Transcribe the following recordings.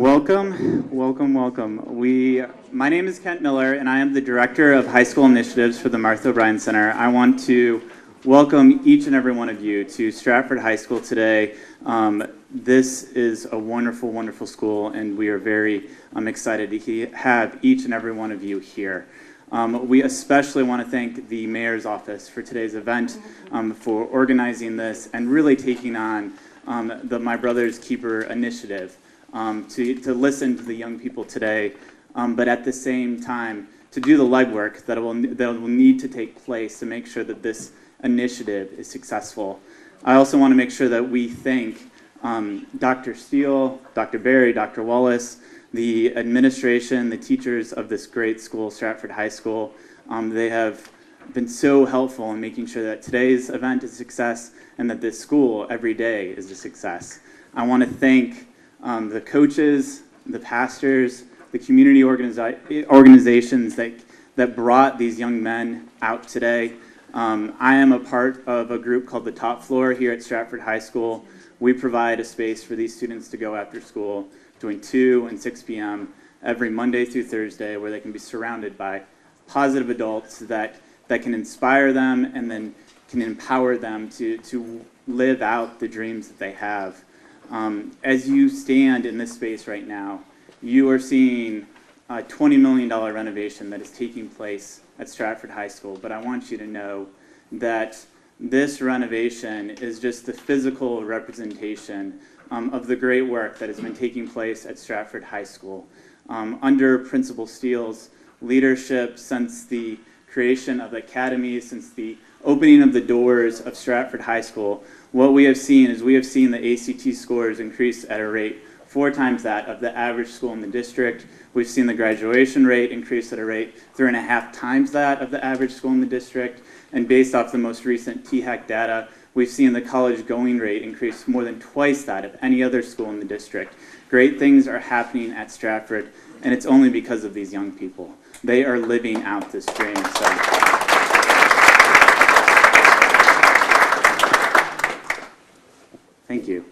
Welcome, welcome, welcome. My name is Kent Miller, and I am the Director of High School Initiatives for the Martha O'Brien Center. I want to welcome each and every one of you to Stratford High School today. This is a wonderful, wonderful school, and we are very excited to have each and every one of you here. We especially want to thank the Mayor's Office for today's event, for organizing this and really taking on the My Brother's Keeper initiative. To listen to the young people today, but at the same time to do the legwork that will need to take place to make sure that this initiative is successful. I also want to make sure that we thank Dr. Steele, Dr. Berry, Dr. Wallace, the administration, the teachers of this great school, Stratford High School. They have been so helpful in making sure that today's event is a success and that this school every day is a success. I want to thank the coaches, the pastors, the community organizations that brought these young men out today. I am a part of a group called the Top Floor here at Stratford High School. We provide a space for these students to go after school between 2 and 6 p.m. every Monday through Thursday, where they can be surrounded by positive adults that can inspire them and then can empower them to live out the dreams that they have. As you stand in this space right now, you are seeing a $20 million renovation that is taking place at Stratford High School, but I want you to know that this renovation is just the physical representation of the great work that has been taking place at Stratford High School. Under Principal Steele's leadership, since the creation of the academy, since the opening of the doors of Stratford High School, what we have seen is the ACT scores increase at a rate 4 times that of the average school in the district. We've seen the graduation rate increase at a rate 3.5 times that of the average school in the district. And based off the most recent THAC data, we've seen the college going rate increase more than twice that of any other school in the district. Great things are happening at Stratford, and it's only because of these young people. They are living out this dream. Thank you.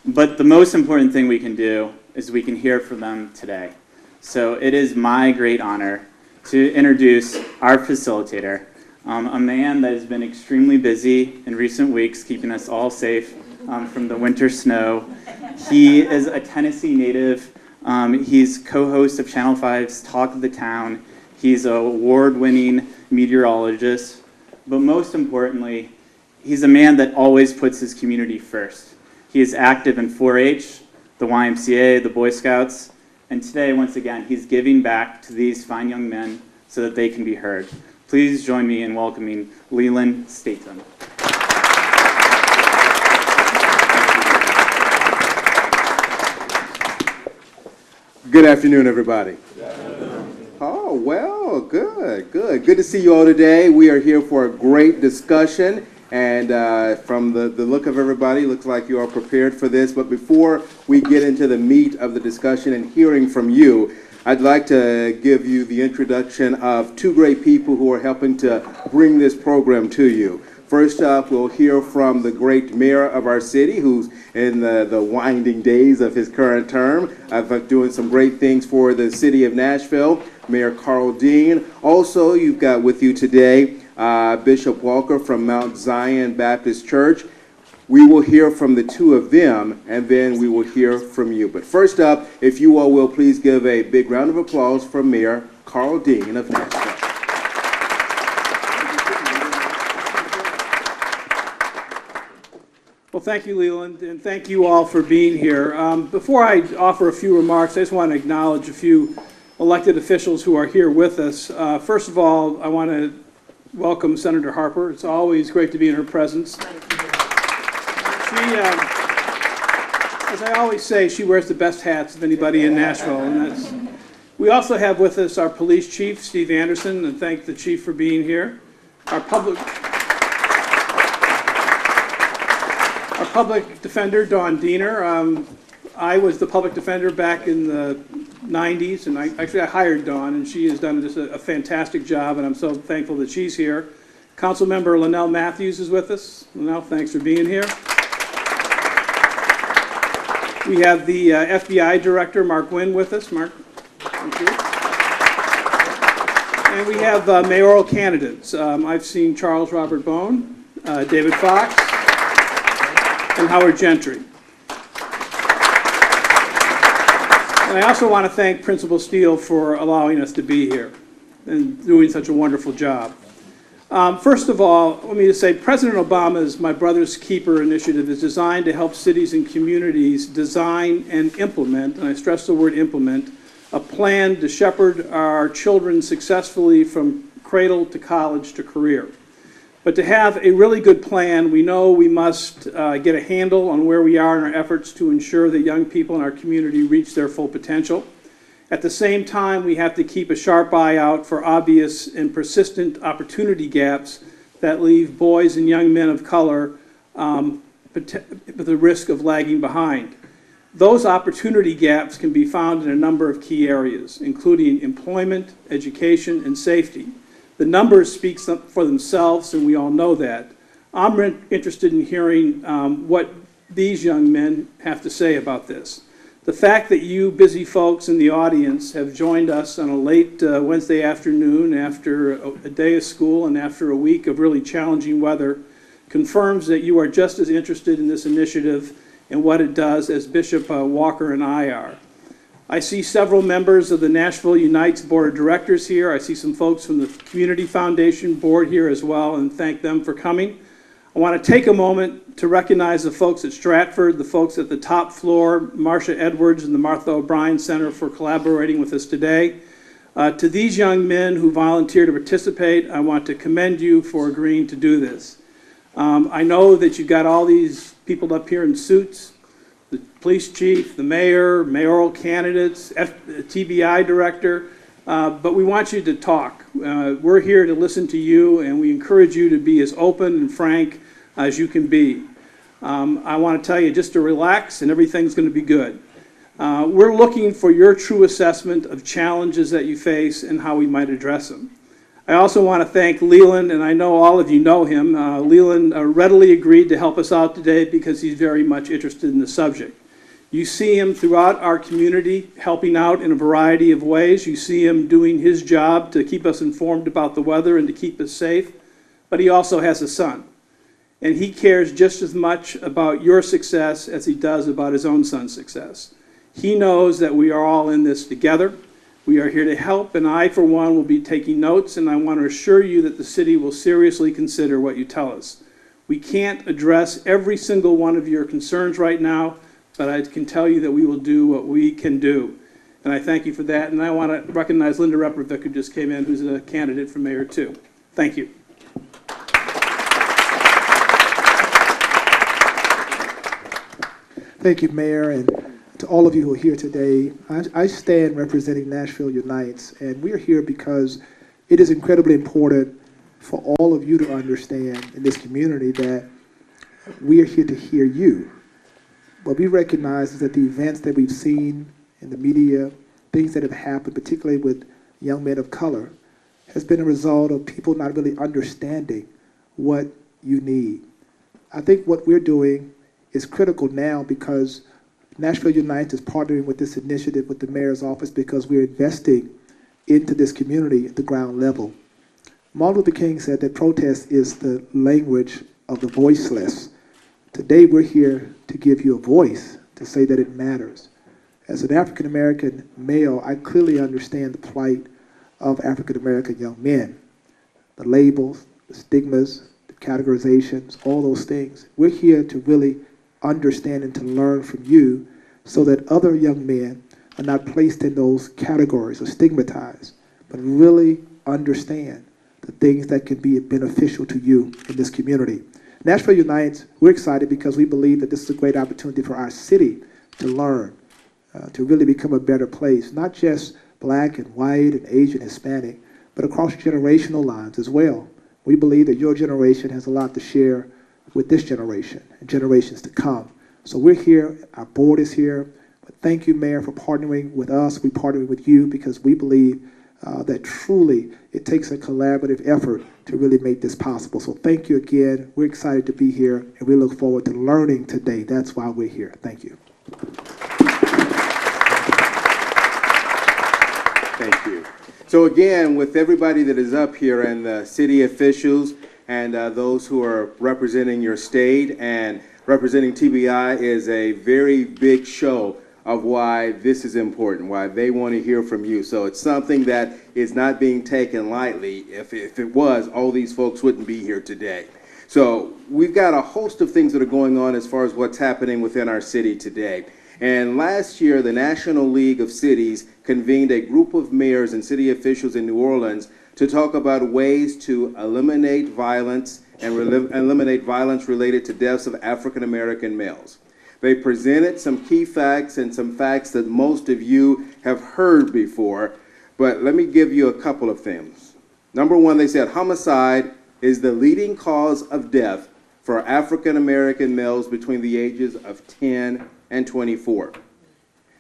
But the most important thing we can do is we can hear from them today. So it is my great honor to introduce our facilitator, a man that has been extremely busy in recent weeks, keeping us all safe from the winter snow. He is a Tennessee native. He's co-host of Channel 5's Talk of the Town. He's an award-winning meteorologist. But most importantly, he's a man that always puts his community first. He is active in 4-H, the YMCA, the Boy Scouts, and today, once again, he's giving back to these fine young men so that they can be heard. Please join me in welcoming Leland Statham. Good afternoon, everybody. Oh, well, good. Good to see you all today. We are here for a great discussion. And from the look of everybody, looks like you are prepared for this. But before we get into the meat of the discussion and hearing from you, I'd like to give you the introduction of 2 great people who are helping to bring this program to you. First up, we'll hear from the great mayor of our city, who's in the winding days of his current term, doing some great things for the city of Nashville, Mayor Carl Dean. Also, you've got with you today Bishop Walker from Mount Zion Baptist Church. We will hear from the 2 of them, and then we will hear from you. But first up, if you all will please give a big round of applause for Mayor Carl Dean of Nashville. Well, thank you, Leland, and thank you all for being here. Before I offer a few remarks, I just want to acknowledge a few elected officials who are here with us. First of all, I want to welcome Senator Harper. It's always great to be in her presence. As I always say, she wears the best hats of anybody in Nashville. And we also have with us our police chief, Steve Anderson, and thank the chief for being here. Our public defender, Dawn Diener. I was the public defender back in the 90s, and I hired Dawn, and she has done just a fantastic job, and I'm so thankful that she's here. Councilmember Linnell Matthews is with us. Linnell, thanks for being here. We have the FBI Director, Mark Wynn, with us. Mark, thank you. And we have mayoral candidates. I've seen Charles Robert Bone, David Fox, and Howard Gentry. And I also want to thank Principal Steele for allowing us to be here and doing such a wonderful job. First of all, let me just say, President Obama's My Brother's Keeper initiative is designed to help cities and communities design and implement, and I stress the word implement, a plan to shepherd our children successfully from cradle to college to career. But to have a really good plan, we know we must get a handle on where we are in our efforts to ensure that young people in our community reach their full potential. At the same time, we have to keep a sharp eye out for obvious and persistent opportunity gaps that leave boys and young men of color with the risk of lagging behind. Those opportunity gaps can be found in a number of key areas, including employment, education, and safety. The numbers speak for themselves, and we all know that. I'm interested in hearing what these young men have to say about this. The fact that you busy folks in the audience have joined us on a late Wednesday afternoon after a day of school and after a week of really challenging weather confirms that you are just as interested in this initiative and what it does as Bishop Walker and I are. I see several members of the Nashville Unites Board of Directors here. I see some folks from the Community Foundation Board here as well, and thank them for coming. I want to take a moment to recognize the folks at Stratford, the folks at the top floor, Marcia Edwards and the Martha O'Brien Center for collaborating with us today. To these young men who volunteer to participate, I want to commend you for agreeing to do this. I know that you've got all these people up here in suits, the police chief, the mayor, mayoral candidates, TBI director, but we want you to talk. We're here to listen to you, and we encourage you to be as open and frank as you can be. I want to tell you just to relax, and everything's going to be good. We're looking for your true assessment of challenges that you face and how we might address them. I also want to thank Leland, and I know all of you know him. Leland readily agreed to help us out today because he's very much interested in the subject. You see him throughout our community helping out in a variety of ways. You see him doing his job to keep us informed about the weather and to keep us safe. But he also has a son. And he cares just as much about your success as he does about his own son's success. He knows that we are all in this together. We are here to help, and I, for one, will be taking notes, and I want to assure you that the city will seriously consider what you tell us. We can't address every single one of your concerns right now, but I can tell you that we will do what we can do. And I thank you for that, and I want to recognize Linda Reprovic, who just came in, who's a candidate for mayor too. Thank you. Thank you, Mayor, and to all of you who are here today. I stand representing Nashville Unites, and we're here because it is incredibly important for all of you to understand in this community that we are here to hear you. What we recognize is that the events that we've seen in the media, things that have happened, particularly with young men of color, has been a result of people not really understanding what you need. I think what we're doing is critical now because Nashville Unites is partnering with this initiative with the mayor's office because we're investing into this community at the ground level. Martin Luther King said that protest is the language of the voiceless. Today we're here to give you a voice, to say that it matters. As an African American male, I clearly understand the plight of African American young men. The labels, the stigmas, the categorizations, all those things. We're here to really understand and to learn from you so that other young men are not placed in those categories or stigmatized, but really understand the things that can be beneficial to you in this community. Nashville Unites, we're excited because we believe that this is a great opportunity for our city to learn, to really become a better place, not just black and white and Asian, Hispanic, but across generational lines as well. We believe that your generation has a lot to share with this generation and generations to come. So we're here, our board is here, but thank you, Mayor, for partnering with us. We're partnering with you because we believe that truly it takes a collaborative effort to really make this possible. So thank you again. We're excited to be here, and we look forward to learning today. That's why we're here. Thank you. So again, with everybody that is up here and the city officials and those who are representing your state and representing TBI is a very big show of why this is important, why they want to hear from you. So it's something that is not being taken lightly. If it was, all these folks wouldn't be here today. So we've got a host of things that are going on as far as what's happening within our city today. And last year, the National League of Cities convened a group of mayors and city officials in New Orleans to talk about ways to eliminate violence and eliminate violence related to deaths of African American males. They presented some key facts and some facts that most of you have heard before, but let me give you a couple of things. Number one, they said homicide is the leading cause of death for African American males between the ages of 10 and 24.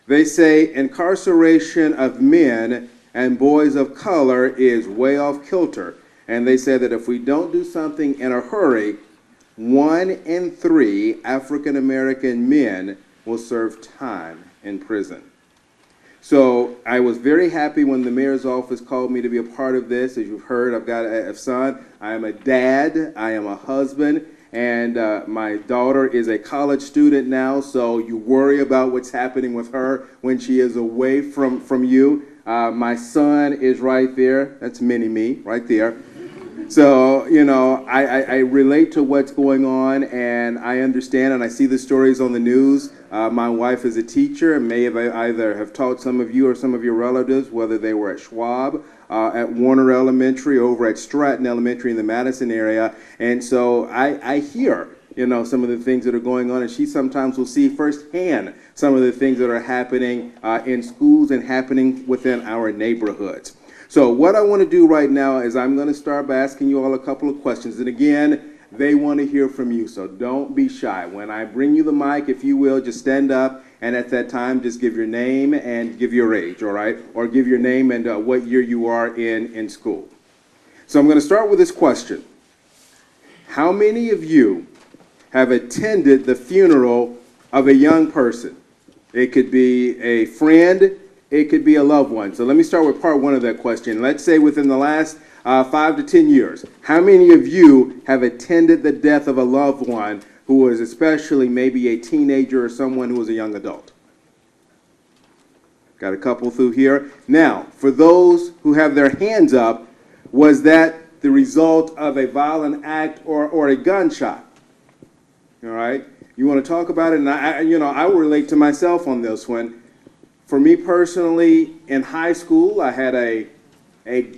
They say incarceration of men and boys of color is way off kilter, and they say that if we don't do something in a hurry, 1 in 3 African American men will serve time in prison. So I was very happy when the mayor's office called me to be a part of this. As you've heard, I've got a son, I am a dad, I am a husband, and my daughter is a college student now, so you worry about what's happening with her when she is away from you. My son is right there. That's mini-me right there. So, you know, I relate to what's going on, and I understand, and I see the stories on the news. My wife is a teacher and may have either have taught some of you or some of your relatives, whether they were at Schwab, at Warner Elementary, over at Stratton Elementary in the Madison area. And so I hear, you know, some of the things that are going on, and she sometimes will see firsthand some of the things that are happening in schools and happening within our neighborhoods. So what I want to do right now is I'm going to start by asking you all a couple of questions. And again, they want to hear from you, so don't be shy. When I bring you the mic, if you will, just stand up, and at that time, just give your name and give your age, all right? Or give your name and what year you are in school. So I'm going to start with this question. How many of you have attended the funeral of a young person? It could be a friend, it could be a loved one. So let me start with part one of that question. Let's say within the last 5 to 10 years, how many of you have attended the death of a loved one who was especially maybe a teenager or someone who was a young adult? Got a couple through here. Now, for those who have their hands up, was that the result of a violent act or a gunshot? All right? You want to talk about it? And I will relate to myself on this one. For me personally, in high school, I had a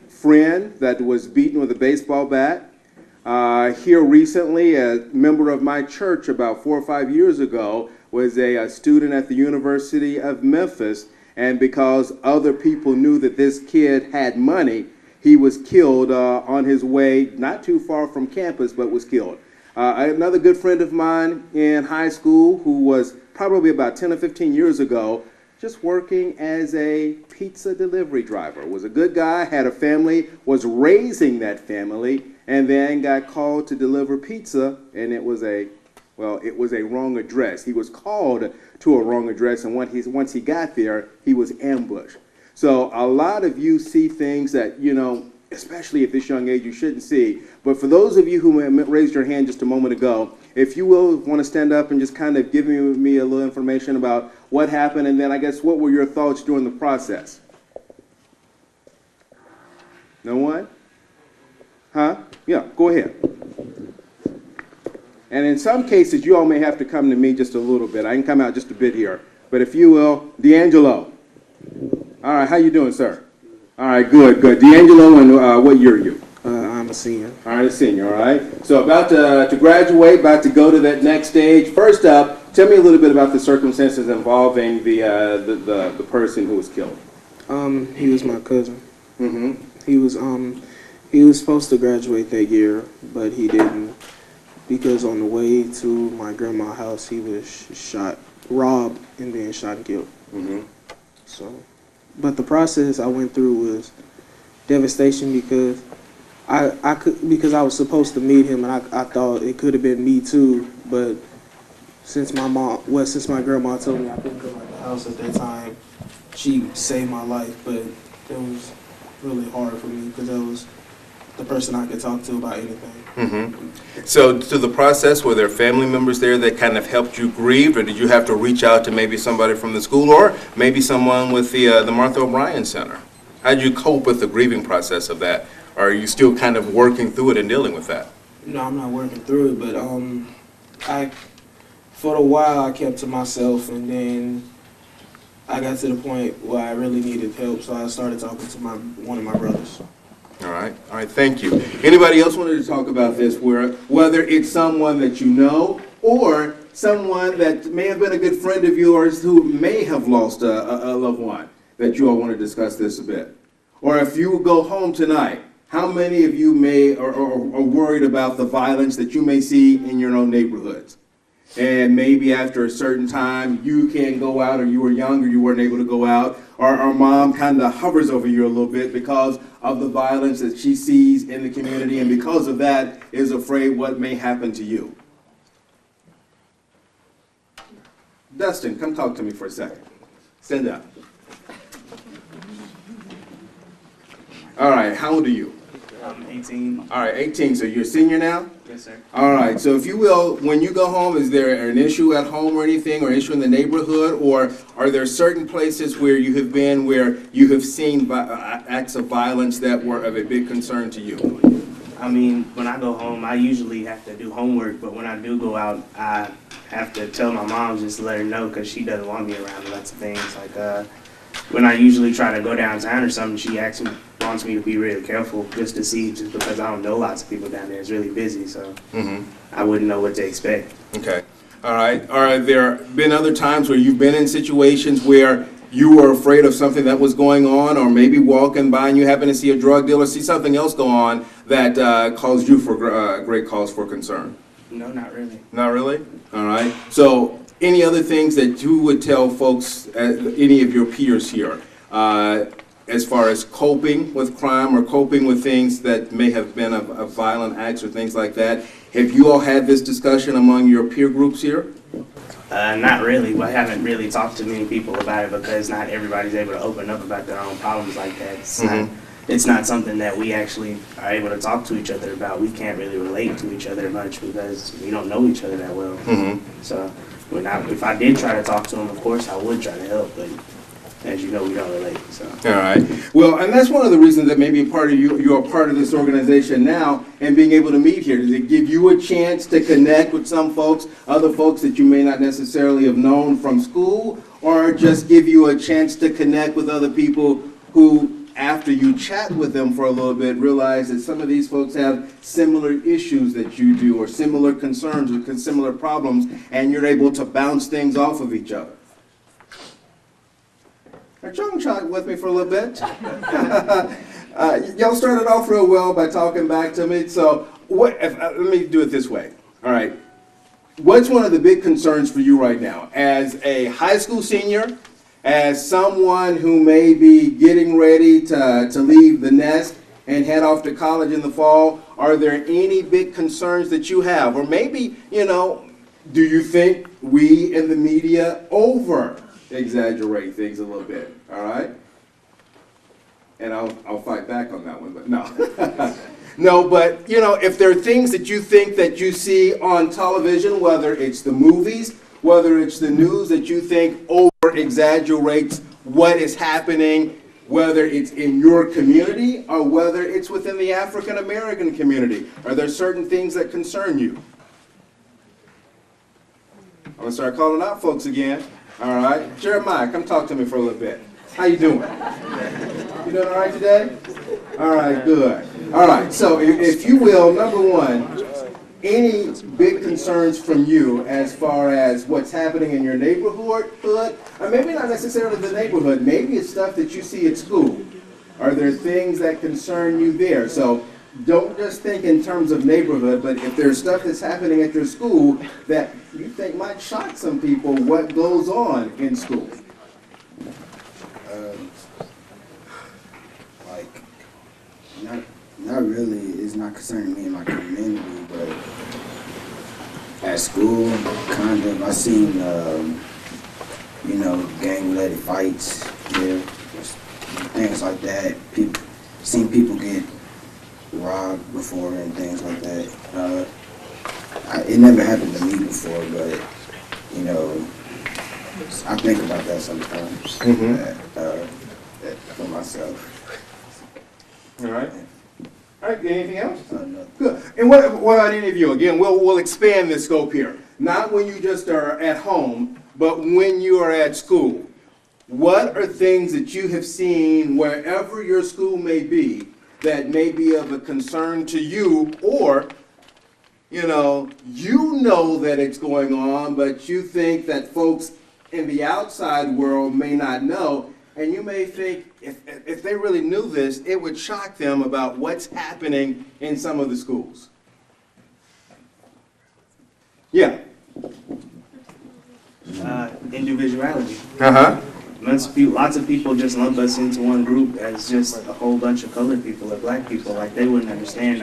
friend that was beaten with a baseball bat. Here recently, a member of my church about 4 or 5 years ago was a student at the University of Memphis, and because other people knew that this kid had money, he was killed on his way not too far from campus, but was killed. Another good friend of mine in high school who was probably about 10 or 15 years ago just working as a pizza delivery driver. Was a good guy, had a family, was raising that family, and then got called to deliver pizza, and it was a wrong address. He was called to a wrong address, and once he got there, he was ambushed. So a lot of you see things that, you know, especially at this young age, you shouldn't see. But for those of you who raised your hand just a moment ago, if you will want to stand up and just kind of give me a little information about what happened, and then I guess what were your thoughts during the process? No one? Huh? Yeah, go ahead. And in some cases, you all may have to come to me just a little bit. I can come out just a bit here. But if you will, D'Angelo. All right, how you doing, sir? All right, good. D'Angelo, and what year are you? I'm a senior. All right, a senior, all right. So about to graduate, about to go to that next stage. First up, tell me a little bit about the circumstances involving the person who was killed. He was my cousin. Mm-hmm. He was supposed to graduate that year, but he didn't, because on the way to my grandma's house, he was robbed, and then shot and killed. Mm-hmm. So, but the process I went through was devastation because I was supposed to meet him, and I thought it could have been me too, but since my grandma told me I couldn't go to the house at that time, she saved my life. But really hard for me because that was the person I could talk to about anything. So, to the process, were there family members there that kind of helped you grieve, or did you have to reach out to maybe somebody from the school or maybe someone with the Martha O'Brien Center? How did you cope with the grieving process of that? Or are you still kind of working through it and dealing with that? No, I'm not working through it, but for a while I kept to myself, and then I got to the point where I really needed help, so I started talking to one of my brothers. All right, thank you. Anybody else wanted to talk about this, whether it's someone that you know or someone that may have been a good friend of yours who may have lost a loved one, that you all want to discuss this a bit? Or if you go home tonight, how many of you are worried about the violence that you may see in your own neighborhoods? And maybe after a certain time, you can't go out, or you were young, or you weren't able to go out, or mom kind of hovers over you a little bit because of the violence that she sees in the community, and because of that is afraid what may happen to you. Dustin, come talk to me for a second. Stand up. All right, how old are you? I'm 18. All right, 18, so you're a senior now? Yes, sir. All right, so if you will, when you go home, is there an issue at home or anything, or an issue in the neighborhood, or are there certain places where you have been where you have seen acts of violence that were of a big concern to you? I mean, when I go home, I usually have to do homework, but when I do go out, I have to tell my mom just to let her know because she doesn't want me around lots of things. Like when I usually try to go downtown or something, she actually wants me to be really careful just to see, just because I don't know lots of people down there. It's really busy, so I wouldn't know what to expect. Okay. All right. Are there been other times where you've been in situations where you were afraid of something that was going on, or maybe walking by and you happen to see a drug dealer, see something else go on that caused you for great cause for concern? No, not really. Not really? All right. So any other things that you would tell folks, any of your peers here, as far as coping with crime or coping with things that may have been of violent acts or things like that? Have you all had this discussion among your peer groups here? Not really. I haven't really talked to many people about it because not everybody's able to open up about their own problems like that. It's not something that we actually are able to talk to each other about. We can't really relate to each other much because we don't know each other that well. So if I did try to talk to them, of course I would try to help, but as you know, we don't relate. So. All right. Well, and that's one of the reasons that maybe you are part of this organization now, and being able to meet here. Does it give you a chance to connect with some folks, other folks that you may not necessarily have known from school, or just give you a chance to connect with other people who, after you chat with them for a little bit, realize that some of these folks have similar issues that you do, or similar concerns or similar problems, and you're able to bounce things off of each other? Are y'all chat with me for a little bit? Y'all started off real well by talking back to me. So let me do it this way. All right. What's one of the big concerns for you right now? As a high school senior, as someone who may be getting ready to leave the nest and head off to college in the fall, are there any big concerns that you have? Or maybe, do you think we in the media exaggerate things a little bit, all right? And I'll fight back on that one, but no. No, but, if there are things that you think that you see on television, whether it's the movies, whether it's the news that you think over-exaggerates what is happening, whether it's in your community or whether it's within the African-American community, are there certain things that concern you? I'm going to start calling out folks again. All right. Jeremiah, come talk to me for a little bit. How you doing? You doing all right today? All right, good. All right, so if you will, number one, any big concerns from you as far as what's happening in your neighborhood, or maybe not necessarily the neighborhood, maybe it's stuff that you see at school. Are there things that concern you there? So don't just think in terms of neighborhood, but if there's stuff that's happening at your school that you think might shock some people, what goes on in school? Not really. It's not concerning me and my community, but at school, kind of, I seen, gang-related fights, things like that. People, seen people get robbed before and things like that. It never happened to me before, but you know, I think about that sometimes for myself. All right. All right, anything else? No. Good. And what about any of you? Again, we'll expand this scope here. Not when you just are at home, but when you are at school. What are things that you have seen wherever your school may be that may be of a concern to you, or you know that it's going on, but you think that folks in the outside world may not know, and you may think if they really knew this, it would shock them about what's happening in some of the schools. Yeah. Individuality. Uh-huh. Lots of people just lump us into one group as just a whole bunch of colored people or black people. Like, they wouldn't understand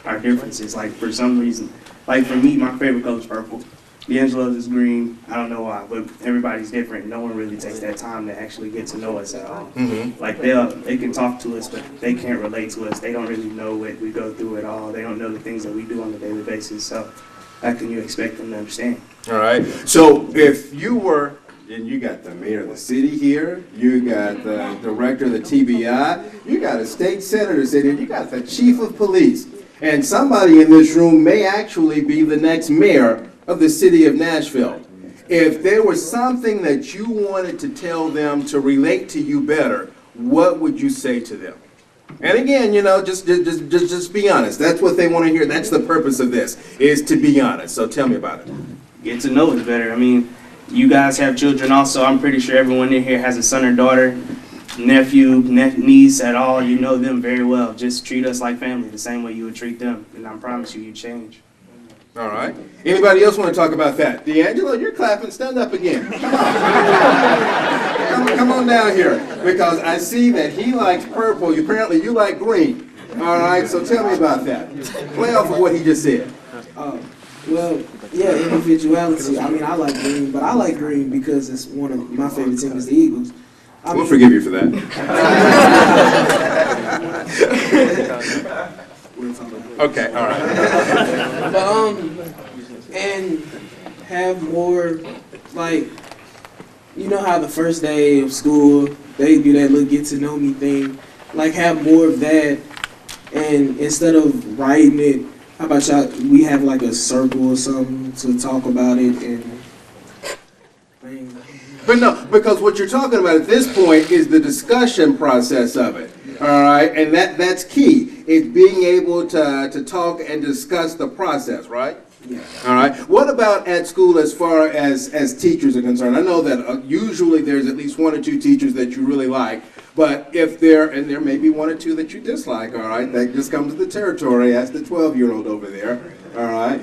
our differences. Like, for some reason, like for me, my favorite color is purple. D'Angelo's is green. I don't know why, but everybody's different. No one really takes that time to actually get to know us at all. Mm-hmm. Like, they can talk to us, but they can't relate to us. They don't really know what we go through at all. They don't know the things that we do on a daily basis. So how can you expect them to understand? All right. So if you were, and you got the mayor of the city here, you got the director of the TBI, you got a state senator sitting here, you got the chief of police, and somebody in this room may actually be the next mayor of the city of Nashville. If there was something that you wanted to tell them to relate to you better, what would you say to them? And again, you know, just be honest. That's what they want to hear. That's the purpose of this, is to be honest. So tell me about it. Get to know us better. I mean, you guys have children also. I'm pretty sure everyone in here has a son or daughter, nephew, niece at all. You know them very well. Just treat us like family, the same way you would treat them. And I promise you change. All right. Anybody else want to talk about that? D'Angelo, you're clapping. Stand up again. Come on down here, because I see that he likes purple. Apparently, you like green. All right. So tell me about that. Play off of what he just said. Well, yeah, individuality. I mean, I like green, but I like green because it's one of my favorite teams is the Eagles. We'll forgive you for that. Okay, all right. But, and have more, like, you know how the first day of school, they do that little get to know me thing. Like, have more of that, and instead of writing it, how about y'all, we have like a circle or something to talk about it and things. But no, because what you're talking about at this point is the discussion process of it. All right, and that's key. It's being able to talk and discuss the process, right? Yeah. All right. What about at school as far as teachers are concerned? I know that usually there's at least one or two teachers that you really like, but if there may be one or two that you dislike, all right, that just comes with the territory. That's the 12-year-old over there, all right?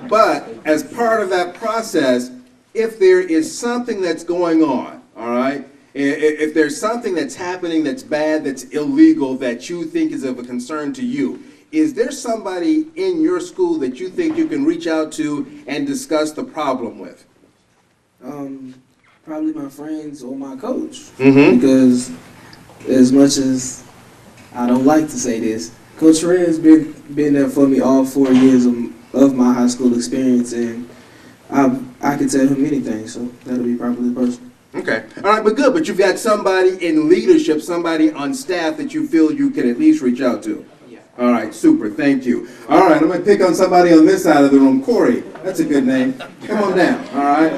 But as part of that process, if there is something that's going on, all right, if there's something that's happening that's bad, that's illegal, that you think is of a concern to you, is there somebody in your school that you think you can reach out to and discuss the problem with? Probably my friends or my coach. Mm-hmm. Because as much as I don't like to say this, Coach Ray has been there for me all 4 years of my high school experience, and I can tell him anything, so that'll be probably the person. Okay. All right, but good. But you've got somebody in leadership, somebody on staff that you feel you can at least reach out to. Yeah. All right, super. Thank you. All right, I'm going to pick on somebody on this side of the room. Corey. That's a good name. Come on down. All right.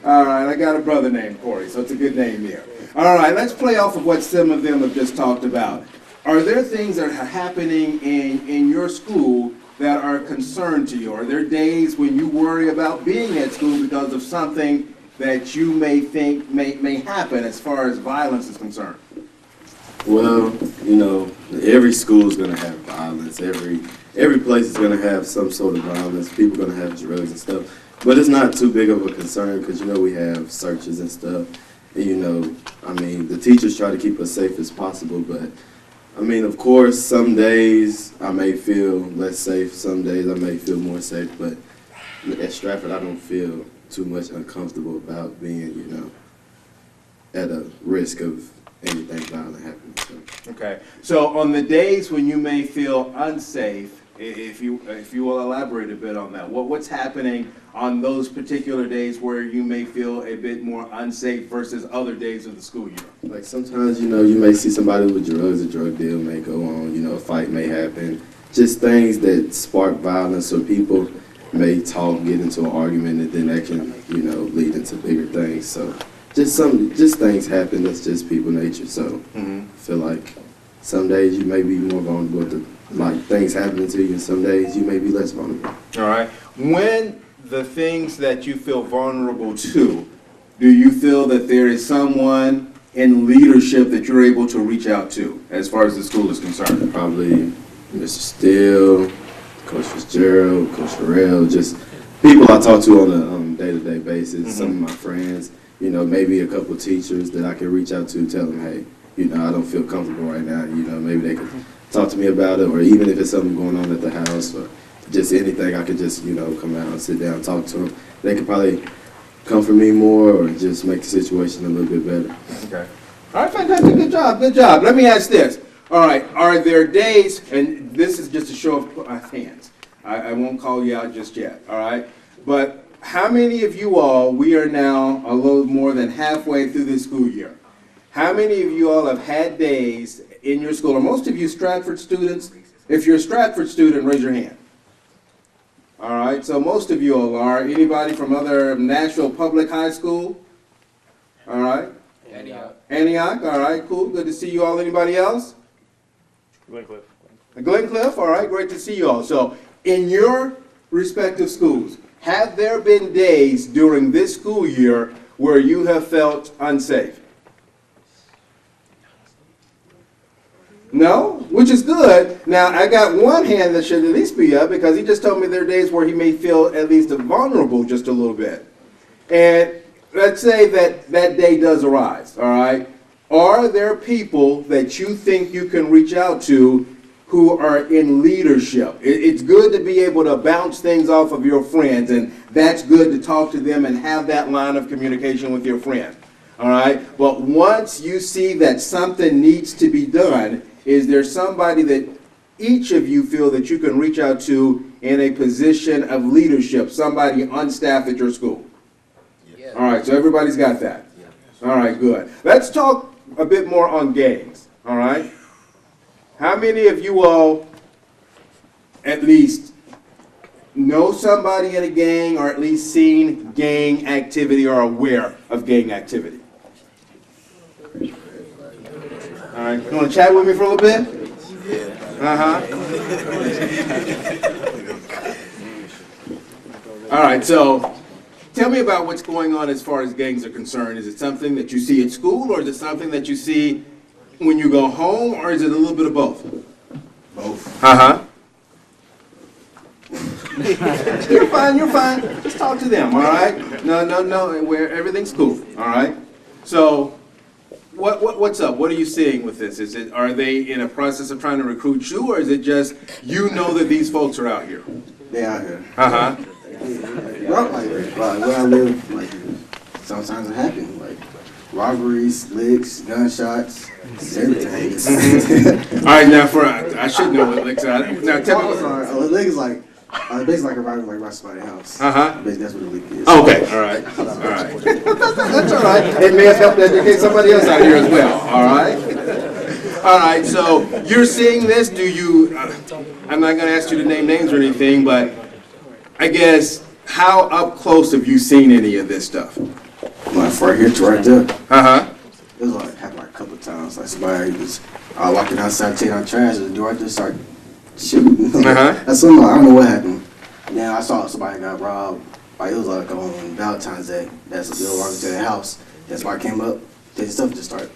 All right, I got a brother named Corey, so it's a good name here. All right, let's play off of what some of them have just talked about. Are there things that are happening in your school that are a concern to you? Are there days when you worry about being at school because of something that you may think may happen as far as violence is concerned? Well, you know, every school is going to have violence. Every place is going to have some sort of violence. People are going to have drugs and stuff. But it's not too big of a concern because, you know, we have searches and stuff. And, you know, I mean, the teachers try to keep us safe as possible. But, I mean, of course, some days I may feel less safe. Some days I may feel more safe. But at Stratford, I don't feel too much uncomfortable about being, you know, at a risk of anything violent happening. So. Okay. So on the days when you may feel unsafe, if you will elaborate a bit on that, what's happening on those particular days where you may feel a bit more unsafe versus other days of the school year? Like sometimes, you may see somebody with drugs, a drug deal may go on, a fight may happen. Just things that spark violence, or people may talk, get into an argument, and then that can, lead into bigger things. So just things happen. That's just people nature. So I feel like some days you may be more vulnerable to things happening to you, and some days you may be less vulnerable. All right. When the things that you feel vulnerable to, do you feel that there is someone in leadership that you're able to reach out to as far as the school is concerned? Probably Mr. Steele, Coach Fitzgerald, Coach Farrell, just people I talk to on a day-to-day basis. Some of my friends, maybe a couple teachers that I can reach out to, tell them, hey, I don't feel comfortable right now. Maybe they could talk to me about it, or even if it's something going on at the house, or just anything, I could just, come out and sit down and talk to them. They could probably comfort me more, or just make the situation a little bit better. Okay. All right, fantastic. Good job. Good job. Let me ask this. All right. Are there days, and this is just a show of hands. I won't call you out just yet. All right. But how many of you all, we are now a little more than halfway through this school year. How many of you all have had days in your school, or most of you Stratford students? If you're a Stratford student, raise your hand. All right, so most of you all are. Anybody from other Nashville Public High School? All right. Antioch, all right, cool. Good to see you all. Anybody else? Glencliff, all right, great to see you all. So in your respective schools, have there been days during this school year where you have felt unsafe? No? Which is good. Now, I got one hand that should at least be up, because he just told me there are days where he may feel at least vulnerable just a little bit. And let's say that that day does arise, all right? Are there people that you think you can reach out to who are in leadership? It's good to be able to bounce things off of your friends, and that's good to talk to them and have that line of communication with your friend, all right? But once you see that something needs to be done, is there somebody that each of you feel that you can reach out to in a position of leadership, somebody on staff at your school? Yeah. All right, so everybody's got that. Yeah. All right, good. Let's talk a bit more on gangs, all right? How many of you all at least know somebody in a gang, or at least seen gang activity, or aware of gang activity? All right, you want to chat with me for a little bit? Uh-huh. All right, so tell me about what's going on as far as gangs are concerned. Is it something that you see at school, or is it something that you see when you go home, or is it a little bit of both? Both. Uh-huh. You're fine, you're fine. Just talk to them, all right? No, everything's cool, all right? So, what's up? What are you seeing with this? Are they in a process of trying to recruit you, or is it just that these folks are out here? They out here. Uh-huh. Where I live, sometimes it happens. Like robberies, licks, gunshots, everything. All right, now I should know what licks are. Now tell me. A lick is like basically like a robbery, like somebody's house. Uh-huh. Basically, that's what a lick is. Okay, all right. That's all right. It may have helped educate somebody else out here as well, all right? All right, so you're seeing this. Do you, I'm not going to ask you to name names or anything, but I guess, how up close have you seen any of this stuff? Like right here to right there. Uh-huh. It was like happened like a couple of times. Like somebody was walking outside, taking out trash, and the door just started shooting. Uh-huh. That's something I don't know what happened. Then I saw somebody got robbed. Like it was like on Valentine's Day. That's a bill walking to the house. That's why I came up. His stuff just started.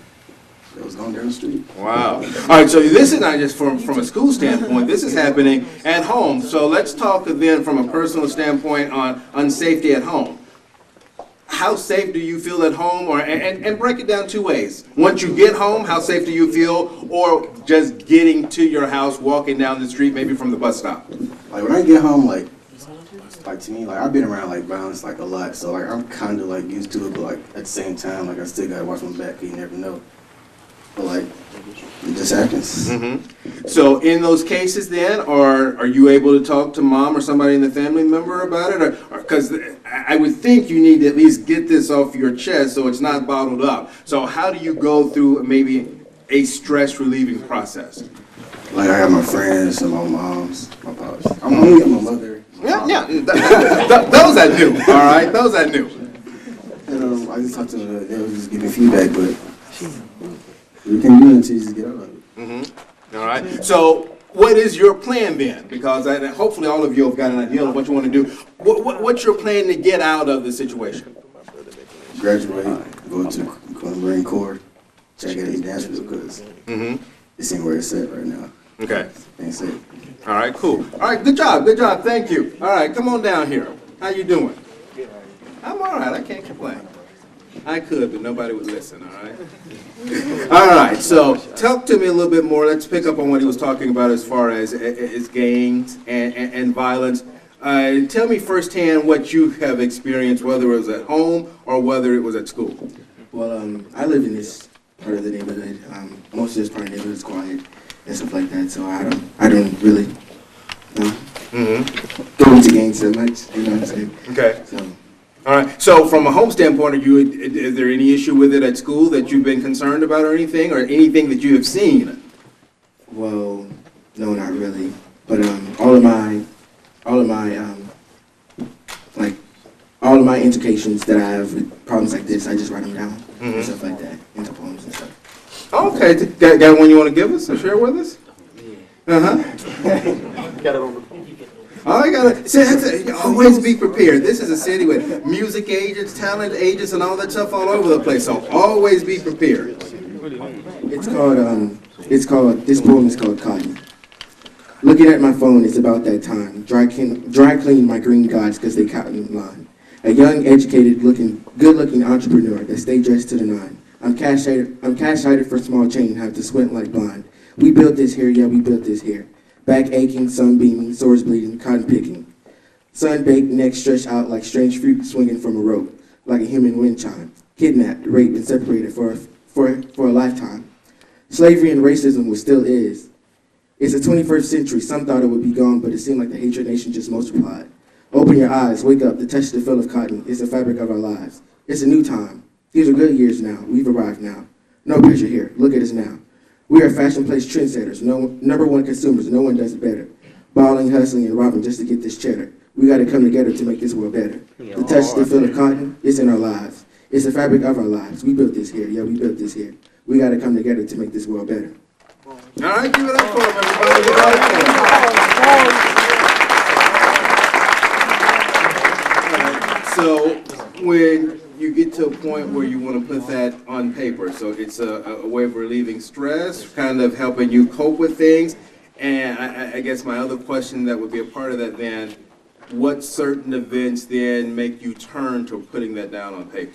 It was going down the street. Wow. All right, so this is not just from a school standpoint. This is happening at home. So let's talk then from a personal standpoint on safety at home. How safe do you feel at home? And break it down two ways. Once you get home, how safe do you feel? Or just getting to your house, walking down the street, maybe from the bus stop? Like when I get home, like to me, like I've been around like violence like a lot. So like I'm kind of like used to it, but like at the same time, like I still gotta watch my back. 'Cause you never know. But like, it just happens. So in those cases then, are you able to talk to mom or somebody in the family member about it? Or because I would think you need to at least get this off your chest so it's not bottled up. So how do you go through maybe a stress relieving process? Like, I got my friends and my moms, my pops. I'm only got my mother. Yeah, those I knew, all right? Those I knew. And I just talk to them, they'll just give me feedback, but you can't do it until you just get out of it. All right. So, what is your plan then? Because hopefully all of you have got an idea of what you want to do. What's your plan to get out of the situation? Graduate, go to Marine Corps, check out in Nashville, because this ain't where it's at right now. Okay. Ain't safe. All right. Cool. All right. Good job. Good job. Thank you. All right. Come on down here. How you doing? I'm all right. I can't complain. I could, but nobody would listen. All right. All right. So, talk to me a little bit more. Let's pick up on what he was talking about as far as gangs and violence. Tell me firsthand what you have experienced, whether it was at home or whether it was at school. Well, I live in this part of the neighborhood. Most of this part of the neighborhood is quiet and stuff like that, so I don't really go into gangs so much. You know what I'm saying? Okay. So. All right. So, from a home standpoint, is there any issue with it at school that you've been concerned about, or anything that you have seen? Well, no, not really. But all of my implications that I have with problems like this, I just write them down and stuff like that into poems and stuff. Okay. Got one you want to give us or share with us? Got it on the phone. Oh, you gotta always be prepared. This is a city with music agents, talent agents, and all that stuff all over the place. So always be prepared. This poem is called Cotton. Looking at my phone, it's about that time. Dry clean my green gods because they cotton in line. A young, educated, good-looking entrepreneur that stay dressed to the nine. I'm cash-headed for small change, have to sweat like blind. We built this here, yeah, we built this here. Back aching, sun beaming, sores bleeding, cotton picking. Sun baked, neck stretched out like strange fruit swinging from a rope, like a human wind chime. Kidnapped, raped, and separated for a lifetime. Slavery and racism, which still is. It's the 21st century. Some thought it would be gone, but it seemed like the hatred nation just multiplied. Open your eyes, wake up, the touch, the feel of cotton. It's the fabric of our lives. It's a new time. These are good years now. We've arrived now. No pressure here. Look at us now. We are fashion place trendsetters, number one consumers. No one does it better. Balling, hustling, and robbing just to get this cheddar. We got to come together to make this world better. The touch, the feel of cotton, it's in our lives. It's the fabric of our lives. We built this here. Yeah, we built this here. We got to come together to make this world better. All right, give it up for him, everybody. Give it up for him. So, when you get to a point where you want to put that on paper, so it's a way of relieving stress, kind of helping you cope with things, and I guess my other question that would be a part of that then, what certain events then make you turn to putting that down on paper?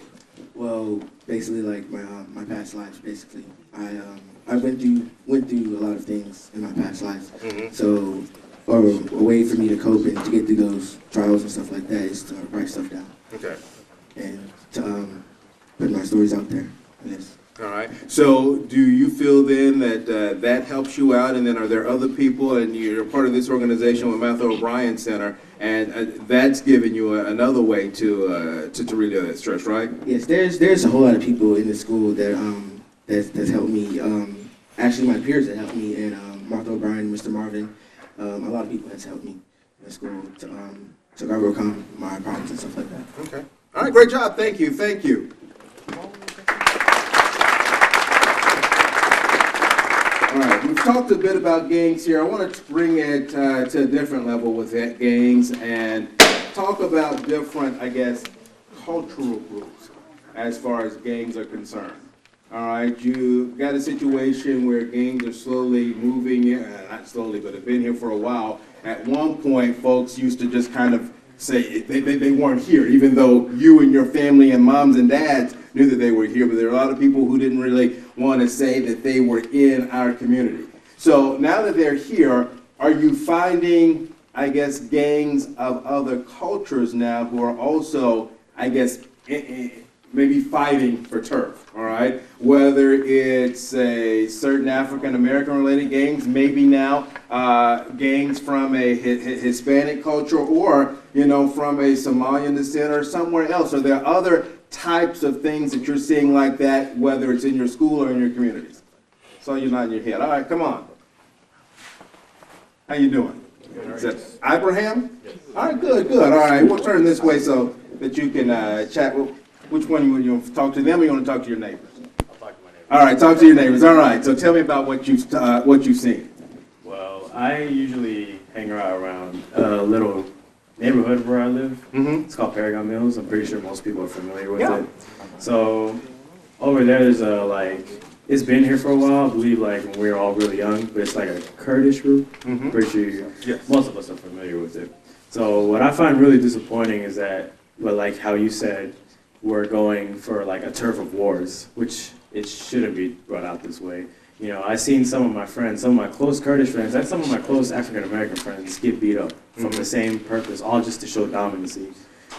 Well, basically, like my past lives. Basically, I went through a lot of things in my past lives. So, or a way for me to cope and to get through those trials and stuff like that is to write stuff down. Okay. And to put my stories out there. Yes. All right. So, do you feel then that that helps you out? And then, are there other people? And you're part of this organization with Martha O'Brien Center, and that's given you another way to relieve that stress, right? Yes. There's a whole lot of people in the school that that's helped me. Actually, my peers that helped me, and Martha O'Brien, Mr. Marvin, a lot of people has helped me in school to overcome my problems and stuff like that. Okay. All right. Great job. Thank you. Thank you. All right, we've talked a bit about gangs here. I want to bring it to a different level with gangs and talk about different, I guess, cultural groups as far as gangs are concerned. All right, you got a situation where gangs are slowly moving, not slowly, but have been here for a while. At one point, folks used to just kind of say they weren't here, even though you and your family and moms and dads knew that they were here, but there are a lot of people who didn't really want to say that they were in our community. So now that they're here, are you finding, I guess, gangs of other cultures now who are also, I guess, maybe fighting for turf, all right? Whether it's a certain African-American related gangs, maybe now gangs from a Hispanic culture or, from a Somalian descent or somewhere else. Are there other types of things that you're seeing like that, whether it's in your school or in your communities? Saw you nodding your head. All right, come on. How you doing? Is that Abraham? Yes. All right, good. All right, we'll turn this way so that you can chat. Which one you want to talk to them or you want to talk to your neighbors? I'll talk to my neighbors. All right, talk to your neighbors. All right, so tell me about what you've seen. Well, I usually hang around a little neighborhood where I live. Mm-hmm. It's called Paragon Mills. I'm pretty sure most people are familiar with Yeah. it. So over there, there's it's been here for a while. I believe when we were all really young, but it's like a Kurdish group. Mm-hmm. Pretty sure Yes. most of us are familiar with it. So what I find really disappointing is that, like how you said, we're going for a turf of wars, which it shouldn't be brought out this way. I've seen some of my friends, some of my close Kurdish friends, and some of my close African American friends get beat up from the same purpose, all just to show dominancy.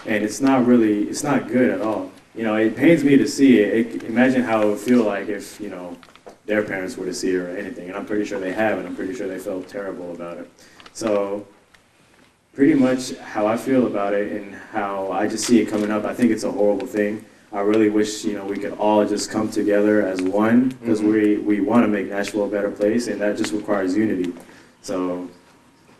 And it's not good at all. It pains me to see it. Imagine how it would feel like if, their parents were to see it or anything. And I'm pretty sure they have, and I'm pretty sure they felt terrible about it. So pretty much how I feel about it and how I just see it coming up, I think it's a horrible thing. I really wish, we could all just come together as one, because we want to make Nashville a better place, and that just requires unity. So,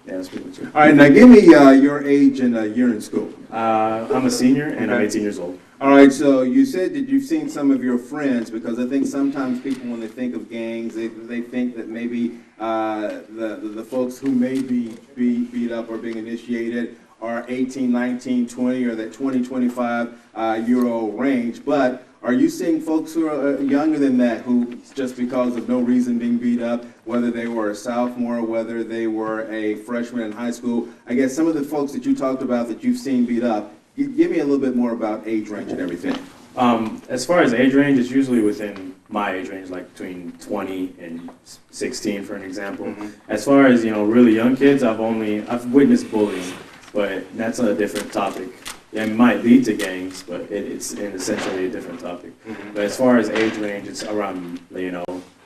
yeah, that's pretty much it. All right, now give me your age and year in school. I'm a senior, and I'm 18 years old. All right, so you said that you've seen some of your friends, because I think sometimes people, when they think of gangs, they think that maybe the folks who may be beat up or being initiated are 18, 19, 20, or that 20, 25-year-old range. But are you seeing folks who are younger than that who, just because of no reason being beat up, whether they were a sophomore, whether they were a freshman in high school? I guess some of the folks that you talked about that you've seen beat up, give me a little bit more about age range and everything. As far as age range, it's usually within my age range, like between 20 and 16, for an example. Mm-hmm. As far as, really young kids, I've witnessed bullying, but that's a different topic. It might lead to gangs, but it's essentially a different topic. Mm-hmm. But as far as age range, it's around,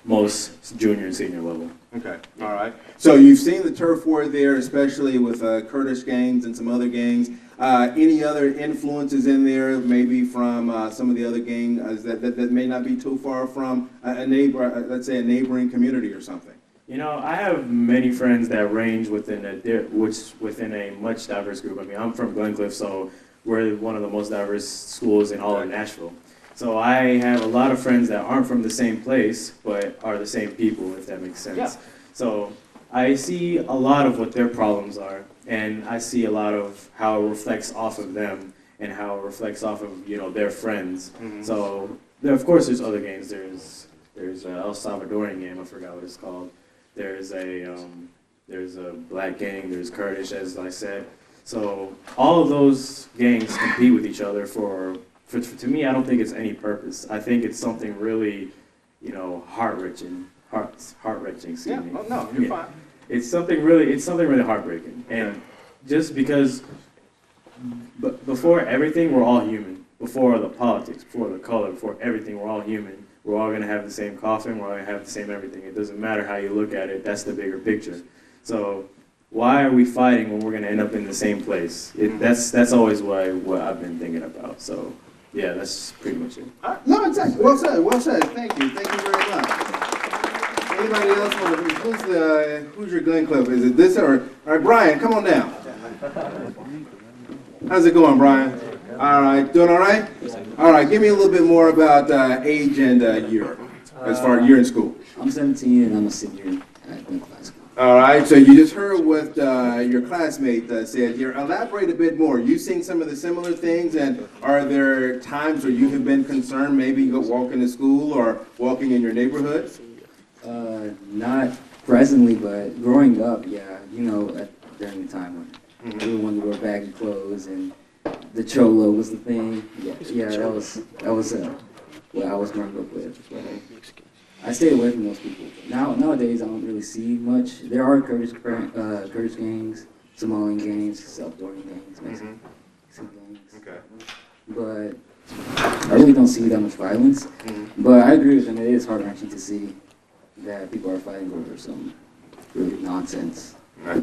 most junior and senior level. Okay, all right. So you've seen the turf war there, especially with Kurdish gangs and some other gangs. Any other influences in there, maybe from some of the other gangs that may not be too far from a neighbor, let's say a neighboring community or something? I have many friends that range within a much diverse group. I mean, I'm from Glencliff, so we're one of the most diverse schools in all of Nashville. So I have a lot of friends that aren't from the same place, but are the same people, if that makes sense. Yeah. So I see a lot of what their problems are, and I see a lot of how it reflects off of them and how it reflects off of, their friends. Mm-hmm. So of course there's other gangs. There's a El Salvadorian gang, I forgot what it's called. There's a black gang, there's Kurdish, as I said. So all of those gangs compete with each other for to me, I don't think it's any purpose. I think it's something really, heart-wrenching, excuse me. Oh, no, you're fine. It's something really heartbreaking. And just because before everything, we're all human. Before the politics, before the color, before everything, we're all human. We're all going to have the same coffin. We're all going to have the same everything. It doesn't matter how you look at it. That's the bigger picture. So why are we fighting when we're going to end up in the same place? That's always what I've been thinking about. So, yeah, that's pretty much it. No, exactly. Well said. Thank you very much. Anybody else want to, who's your Glencliff? Is it this or, all right, Brian, come on down. How's it going, Brian? All right, doing all right? All right, give me a little bit more about age and year, as far as year in school. I'm 17 and I'm a senior at Glencliff High School. All right, so you just heard what your classmate said here. Elaborate a bit more. You seen some of the similar things, and are there times where you have been concerned, maybe you go walking to school or walking in your neighborhood? Not presently, but growing up, yeah, during the time when everyone wanted to wear baggy clothes and the cholo was the thing. Yeah, that was what I was growing up with. But I stayed away from those people. Nowadays, I don't really see much. There are Kurdish gangs, Somalian gangs, Salvadorian gangs, Mexican gangs. Okay. But I really don't see that much violence. But I agree with him. It is hard actually to see that people are fighting over some really nonsense.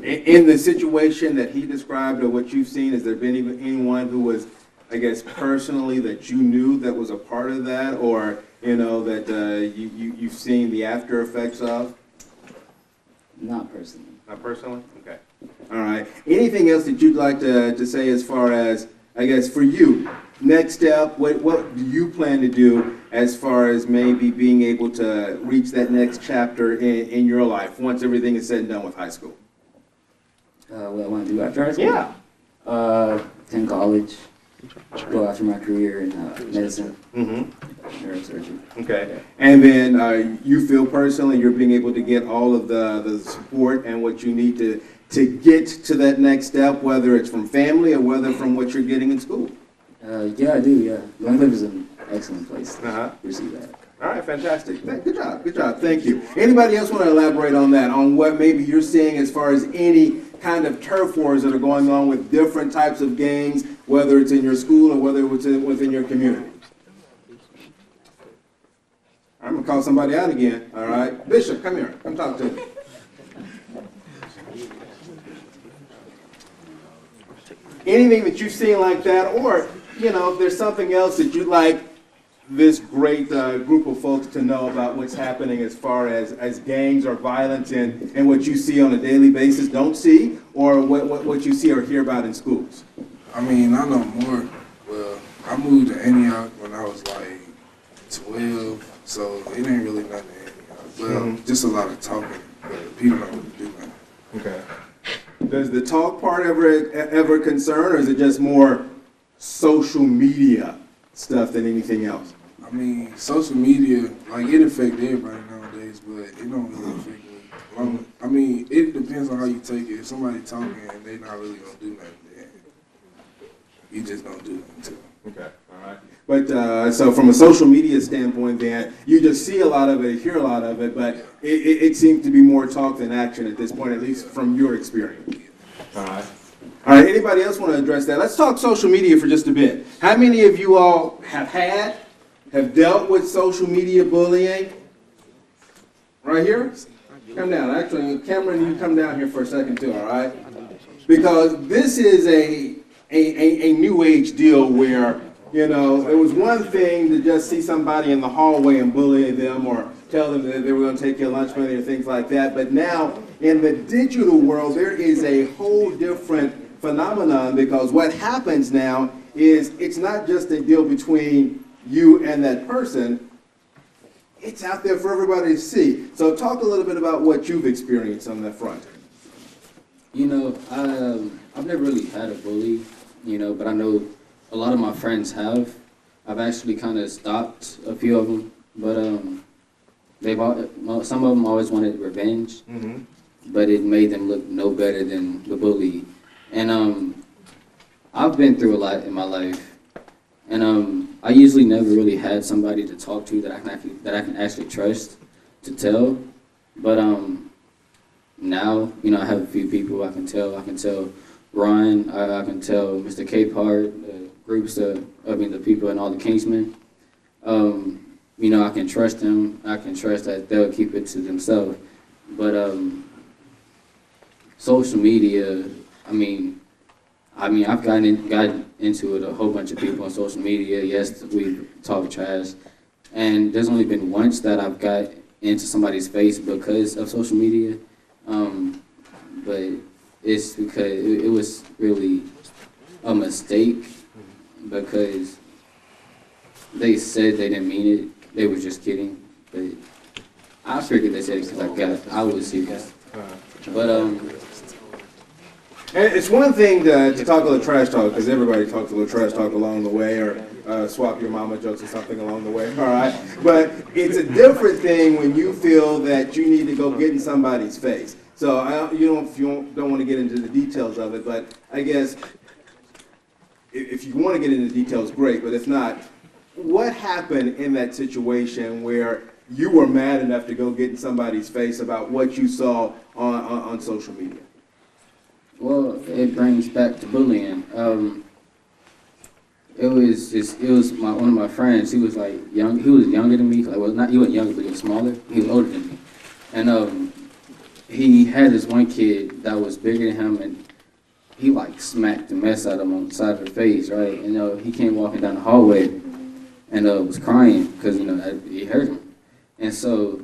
In the situation that he described or what you've seen, has there been even anyone who was, I guess, personally that you knew that was a part of that, or that you've seen the after effects of? Not personally. Not personally? Okay. All right. Anything else that you'd like to say as far as, I guess, for you, next step, what do you plan to do as far as maybe being able to reach that next chapter in your life once everything is said and done with high school? What I want to do after high school? Yeah. Attend college, go after my career in medicine, neurosurgery. Okay. And then you feel personally you're being able to get all of the support and what you need to get to that next step, whether it's from family or whether from what you're getting in school? Yeah, I do, yeah. Glencliff is an excellent place to receive that. All right, fantastic. Good job. Thank you. Anybody else want to elaborate on that, on what maybe you're seeing as far as any kind of turf wars that are going on with different types of gangs, whether it's in your school or whether it's within your community? I'm going to call somebody out again, all right? Bishop, come here. Come talk to me. Anything that you've seen like that, or, if there's something else that you'd like this great group of folks to know about what's happening as far as gangs or violence and what you see on a daily basis, don't see, or what you see or hear about in schools? I mean, I know more. Well, I moved to Antioch when I was like 12, so it ain't really nothing in Antioch. Well, just a lot of talking, but people don't really do nothing. Okay. Does the talk part ever concern, or is it just more social media stuff than anything else? I mean, social media, like, it affects everybody nowadays, but it don't really affect me. I mean, it depends on how you take it. If somebody talking and they not really gonna do nothing, then you just don't do nothing to them. Okay, all right. But so from a social media standpoint, then you just see a lot of it, hear a lot of it, but it seems to be more talk than action at this point, at least from your experience. All right. All right. Anybody else want to address that? Let's talk social media for just a bit. How many of you all have dealt with social media bullying? Right here. Come down. Actually, Cameron, you come down here for a second too. All right. Because this is a new age deal where, it was one thing to just see somebody in the hallway and bully them or tell them that they were going to take your lunch money or things like that. But now, in the digital world, there is a whole different phenomenon, because what happens now is it's not just a deal between you and that person. It's out there for everybody to see. So talk a little bit about what you've experienced on that front. I've never really had a bully, but I know a lot of my friends have. I've actually kind of stopped a few of them, but some of them always wanted revenge, but it made them look no better than the bully. And I've been through a lot in my life, and I usually never really had somebody to talk to that I can actually trust to tell. But now, I have a few people I can tell. I can tell Ron, I can tell Mr. Capehart, the people and all the Kingsmen. I can trust them. I can trust that they'll keep it to themselves. But social media, I've gotten into it a whole bunch of people on social media. Yes, we talk trash, and there's only been once that I've got into somebody's face because of social media. But it's because it was really a mistake, because they said they didn't mean it. They were just kidding. But I figured they said it because I was serious. But And it's one thing to talk a little trash talk, because everybody talks a little trash talk along the way, or swap your mama jokes or something along the way, all right? But it's a different thing when you feel that you need to go get in somebody's face. So you don't want to get into the details of it, but I guess if you want to get into the details, great, but if not, what happened in that situation where you were mad enough to go get in somebody's face about what you saw on social media? Well, it brings back to bullying. it was one of my friends. He was like young. He was younger than me. Like, well, not he wasn't younger, but he was smaller. He was older than me, and he had this one kid that was bigger than him, and he like smacked the mess out of him on the side of the face, right? And he came walking down the hallway, and was crying because it hurt him, and so,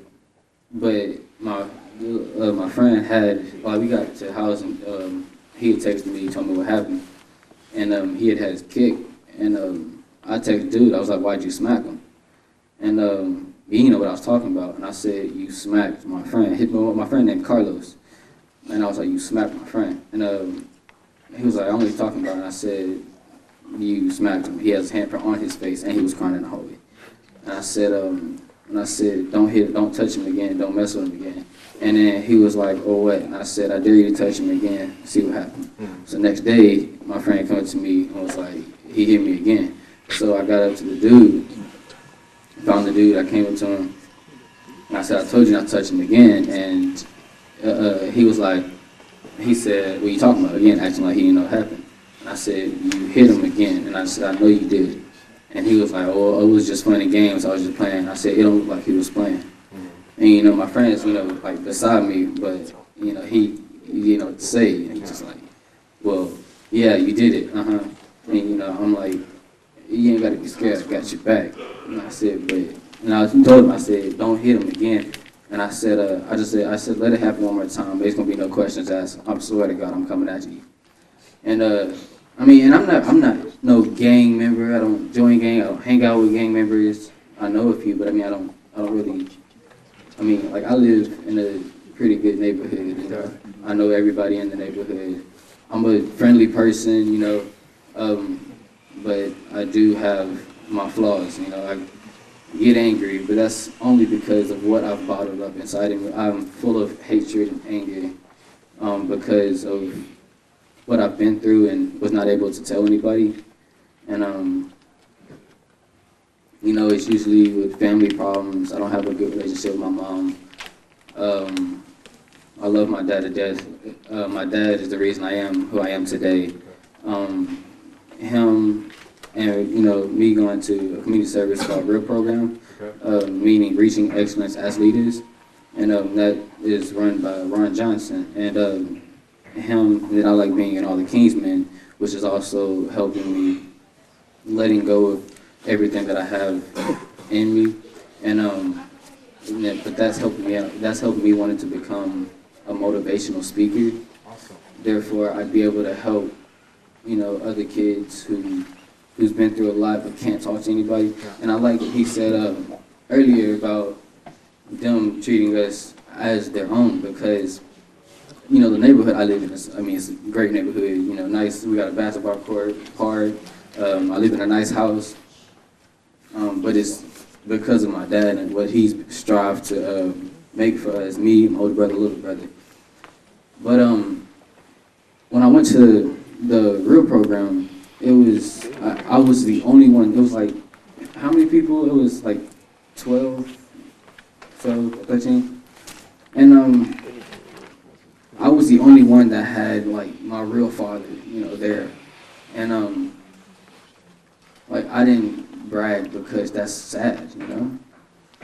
but my friend had, like, we got to the house, and he had texted me, told me what happened, and he had his kick. And I texted dude, I was like, why'd you smack him? And he didn't know what I was talking about. And I said, you smacked my friend. Hit my friend named Carlos. And I was like, you smacked my friend. And he was like, I don't know what you're talking about. And I said, you smacked him. He has his handprint on his face, and he was crying in the hallway. And I said, don't touch him again. Don't mess with him again. And then he was like, oh, what? And I said, I dare you to touch him again. See what happens. So next day, my friend came to me and was like, he hit me again. So I got up to the dude, found the dude, I came up to him, and I said, I told you not to touch him again. And he was like, he said, what are you talking about? Again, acting like he didn't know what happened. And I said, you hit him again. And I said, I know you did. And he was like, oh, it was just funny games, I was just playing. I said, it don't look like he was playing. And my friend's, like beside me, but, he to say, and he's just like, well, yeah, you did it, And, I'm like, you ain't got to be scared, I got your back. And I said, and I told him, I said, don't hit him again. And I said, I said, let it happen one more time. There's going to be no questions asked. I swear to God, I'm coming at you. And, I'm not no gang member. I don't join gang. I don't hang out with gang members. I know a few, but I don't really, I live in a pretty good neighborhood. And I know everybody in the neighborhood. I'm a friendly person, but I do have my flaws. I get angry, but that's only because of what I've bottled up inside of me. I'm full of hatred and anger because of what I've been through and was not able to tell anybody. And it's usually with family problems. I don't have a good relationship with my mom. I love my dad to death. My dad is the reason I am who I am today. Him and me going to a community service called REAL program, meaning Reaching Excellence as Leaders, and that is run by Ron Johnson. And him, that I like being in all the Kingsmen, which is also helping me letting go of everything that I have in me, but that's helping me out. That's helping me wanting to become a motivational speaker. Awesome. Therefore, I'd be able to help, other kids who's been through a lot but can't talk to anybody. Yeah. And I like what he said earlier about them treating us as their own, because the neighborhood I live in is, it's a great neighborhood. Nice. We got a basketball court, park. I live in a nice house. But it's because of my dad and what he's strived to make for us, me, my older brother, little brother. But when I went to the REAL program, it was, I was the only one. It was like, how many people? It was like 12, 13. And I was the only one that had like my real father, there. And I didn't brag because that's sad,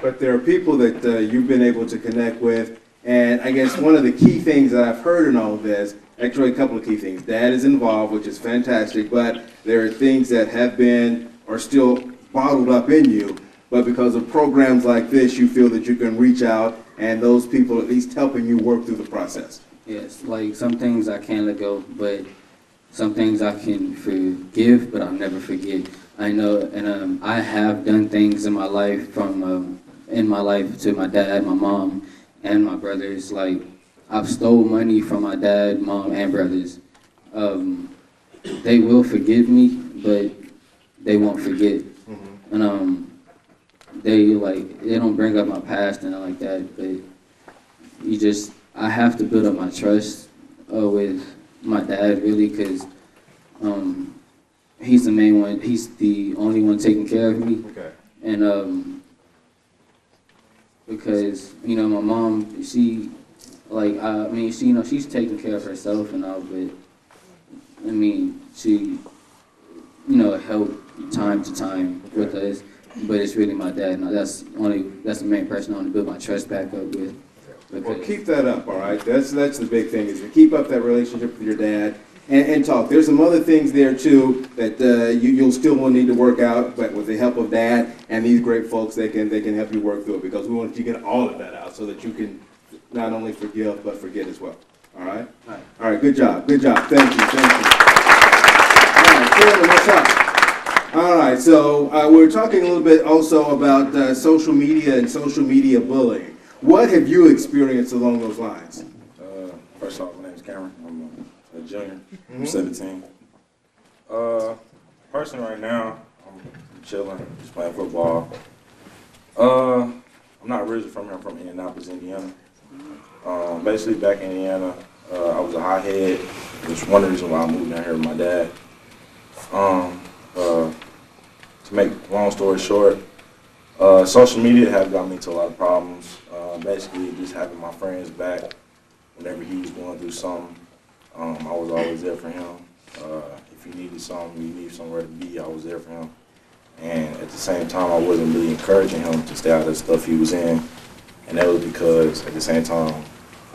But there are people that you've been able to connect with, and I guess one of the key things that I've heard in all of this, actually a couple of key things. Dad is involved, which is fantastic, but there are things that have been or still bottled up in you, but because of programs like this, you feel that you can reach out and those people at least helping you work through the process. Yes, like some things I can't let go, but some things I can forgive, but I'll never forget. I know, and I have done things in my life to my dad, my mom, and my brothers. Like, I've stole money from my dad, mom, and brothers. They will forgive me, but they won't forget. Mm-hmm. And they don't bring up my past and like that, but I have to build up my trust with my dad, really, because he's the main one. He's the only one taking care of me. Okay. And because my mom, she's taking care of herself and all, but she helped time to time with us, but it's really my dad. And that's the main person I want to build my trust back up with. Well, keep that up, all right? That's the big thing, is to keep up that relationship with your dad and talk. There's some other things there, too, that you'll still will need to work out, but with the help of Dad and these great folks, they can help you work through it, because we want you to get all of that out so that you can not only forgive, but forget as well. All right? All right, good job. Good job. Thank you. All right, Taylor, what's up? All right, so we're talking a little bit also about social media and social media bullying. What have you experienced along those lines? First off, my name is Cameron. I'm a junior. I'm 17. Personally, right now, I'm chilling, just playing football. I'm not originally from here. I'm from Indianapolis, Indiana. Basically, back in Indiana, I was a hothead, which is one reason why I moved down here with my dad. To make a long story short, social media have got me into a lot of problems. Basically, just having my friends back whenever he was going through something. I was always there for him. If he needed something, you need somewhere to be, I was there for him. And at the same time, I wasn't really encouraging him to stay out of the stuff he was in. And that was because, at the same time,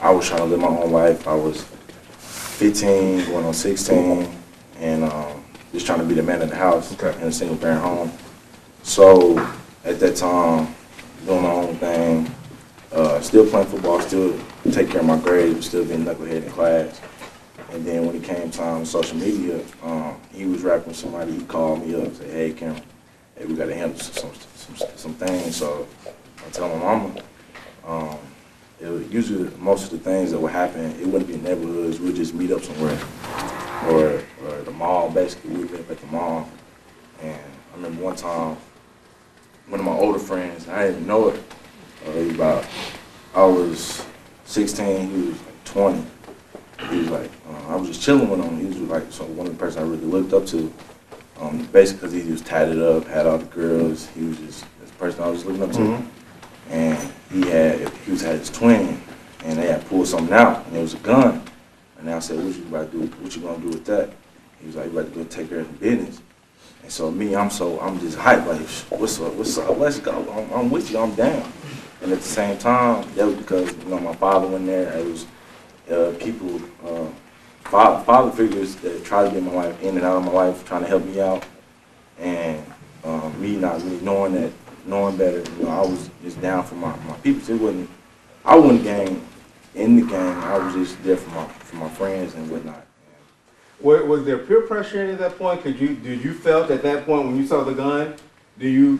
I was trying to live my own life. I was 15, going on 16, and just trying to be the man of the house in a single-parent home. So, at that time, doing my own thing, still playing football, still take care of my grades, still being knucklehead in class. And then when it came time to social media, he was rapping with somebody. He called me up and said, "Hey, Cameron, hey, we got to handle some things." So I tell my mama, it was usually most of the things that would happen, it wouldn't be neighborhoods. We'd just meet up somewhere, or the mall. Basically, we'd meet up at the mall. And I remember one time, one of my older friends, I didn't even know it. I was 16, he was like 20. He was like, I was just chilling with him. He was like, one of the person I really looked up to. Basically, because he was tatted up, had all the girls. He was just the person I was looking up to. Mm-hmm. And he had his twin, and they had pulled something out, and it was a gun. And I said, "What you about to do? What you gonna do with that?" He was like, "You about to go take care of the business." And so me, I'm just hyped, like, "What's up? Let's go. I'm with you. I'm down." And at the same time, that was because my father went there. It was people, father figures that try to get my life in and out of my life, trying to help me out, and me not really knowing better. I was just down for my people. I wasn't gang in the gang. I was just there for my friends and whatnot. Was there peer pressure at that point? Did you felt at that point when you saw the gun? Did you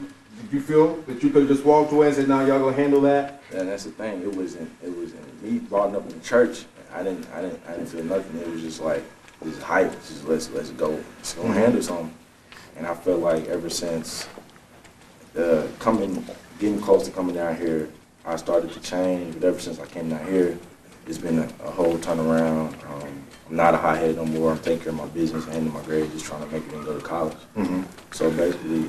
feel that you could have just walked away and said, "No, y'all gonna handle that"? Yeah, that's the thing. It was me brought up in the church. I didn't feel nothing. It was just like this hype. Just let's go handle something. And I felt like ever since getting close to coming down here, I started to change. But ever since I came down here, it's been a whole turnaround. I'm not a hothead no more. I'm taking care of my business, handling my grades, just trying to make it and go to college. Mm-hmm. So basically,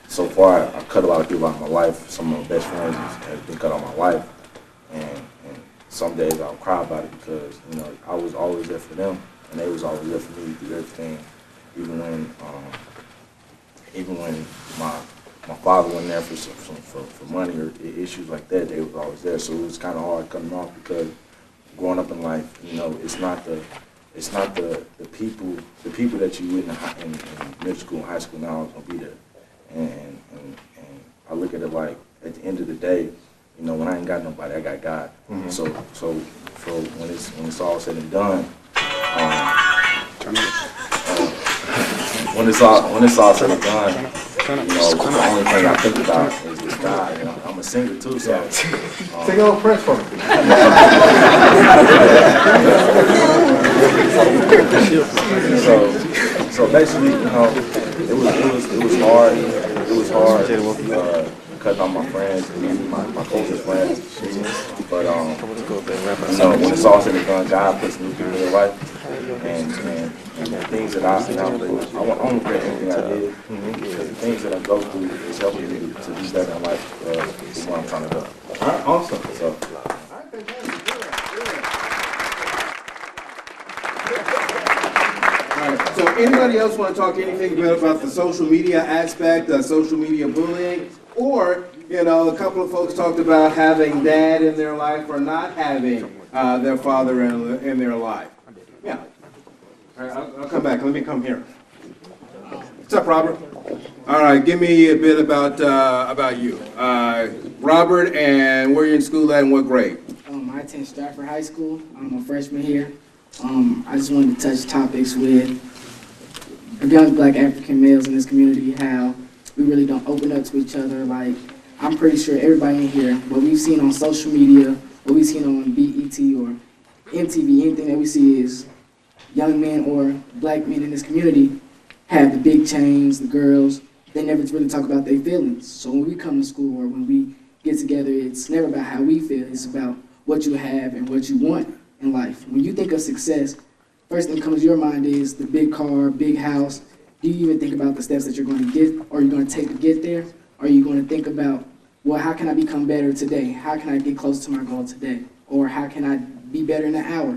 so far, I cut a lot of people out of my life. Some of my best friends have been cut out of my life. And some days I'll cry about it because, I was always there for them, and they was always there for me through everything. Even when my father went there for money or issues like that, they was always there. So it was kind of hard cutting them off because growing up in life, it's not the people that you in middle school and high school now is gonna be there. And I look at it like at the end of the day, when I ain't got nobody, I got God. Mm-hmm. So when it's all said and done, when it's all said and done, the only thing I think about is this God. I'm a singer too, so sing a little Prince for me. So basically, it was hard. It was hard cutting off my friends, my closest friends. But when it's all said and done, God puts new people in your life, and the things that I want to regret anything I did, because the things that I go through is helping me to do better in life. Is what I'm trying to do. All right, awesome. So. All right. So anybody else want to talk anything about the social media aspect, social media bullying, or, you know, a couple of folks talked about having dad in their life or not having their father in their life. Yeah. All right, I'll come back. Let me come here. What's up, Robert? All right, give me a bit about you. Robert, and where you're in school at and what grade? I attend Stratford High School. I'm a freshman here. I just wanted to touch topics with young black African males in this community, how we really don't open up to each other. Like, I'm pretty sure everybody in here, what we've seen on social media, what we've seen on BET or MTV, anything that we see is young men or black men in this community have the big chains, the girls. They never really talk about their feelings. So when we come to school or when we get together, it's never about how we feel. It's about what you have and what you want in life. When you think of success, first thing that comes to your mind is the big car, big house. Do you even think about the steps that you're going to get or you're going to take to get there? Or are you going to think about, well, how can I become better today? How can I get close to my goal today? Or how can I be better in an hour?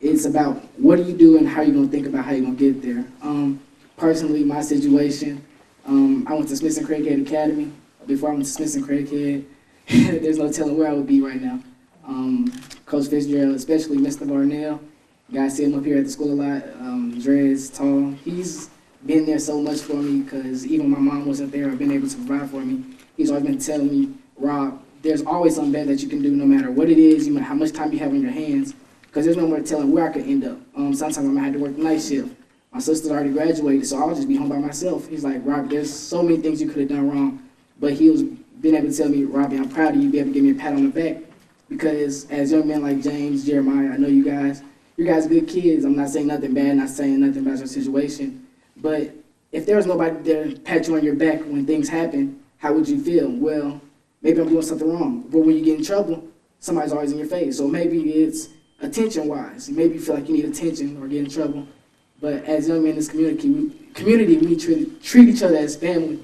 It's about what do you do and how you're going to think about how you're going to get there. Personally, my situation, I went to Smith and Craighead Academy. Before I went to Smith and Craighead, there's no telling where I would be right now. Coach Fitzgerald, especially Mr. Barnell, you guys see him up here at the school a lot. Dre's tall. He's been there so much for me because even my mom wasn't there. I've been able to provide for me. He's always been telling me, Rob, there's always something better that you can do no matter what it is, no matter how much time you have on your hands, because there's no more telling where I could end up. Sometimes I might have to work the night shift. My sister's already graduated, so I'll just be home by myself. He's like, Rob, there's so many things you could have done wrong, but he was been able to tell me, Robbie, I'm proud of you, be able to give me a pat on the back, because as young men like James, Jeremiah, I know you guys are good kids. I'm not saying nothing bad, not saying nothing about your situation, but if there was nobody there to pat you on your back when things happen, how would you feel? Well, maybe I'm doing something wrong, but when you get in trouble, somebody's always in your face, so maybe it's attention-wise. Maybe you feel like you need attention or get in trouble, but as young men in this community, we treat each other as family,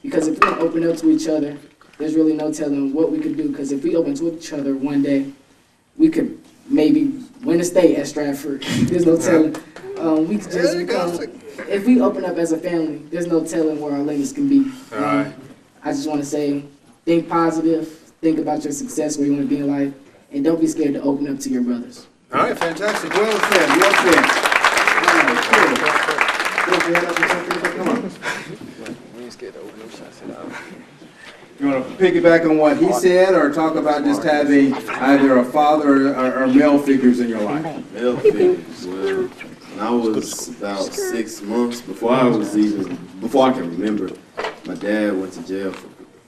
because if we don't open up to each other, there's really no telling what we could do, because if we open to each other one day, we could maybe win a state at Stratford. There's no telling. We could just if we open up as a family, there's no telling where our limits can be. I just want to say, think positive, think about your success, where you want to be in life, and don't be scared to open up to your brothers. All right, fantastic. Well said, well said. All right, cool. Come on. We ain't scared to open up shots. You want to piggyback on what he said, or talk about just having either a father or male figures in your life? Male figures. Well, when I was about 6 months, before I can remember, my dad went to jail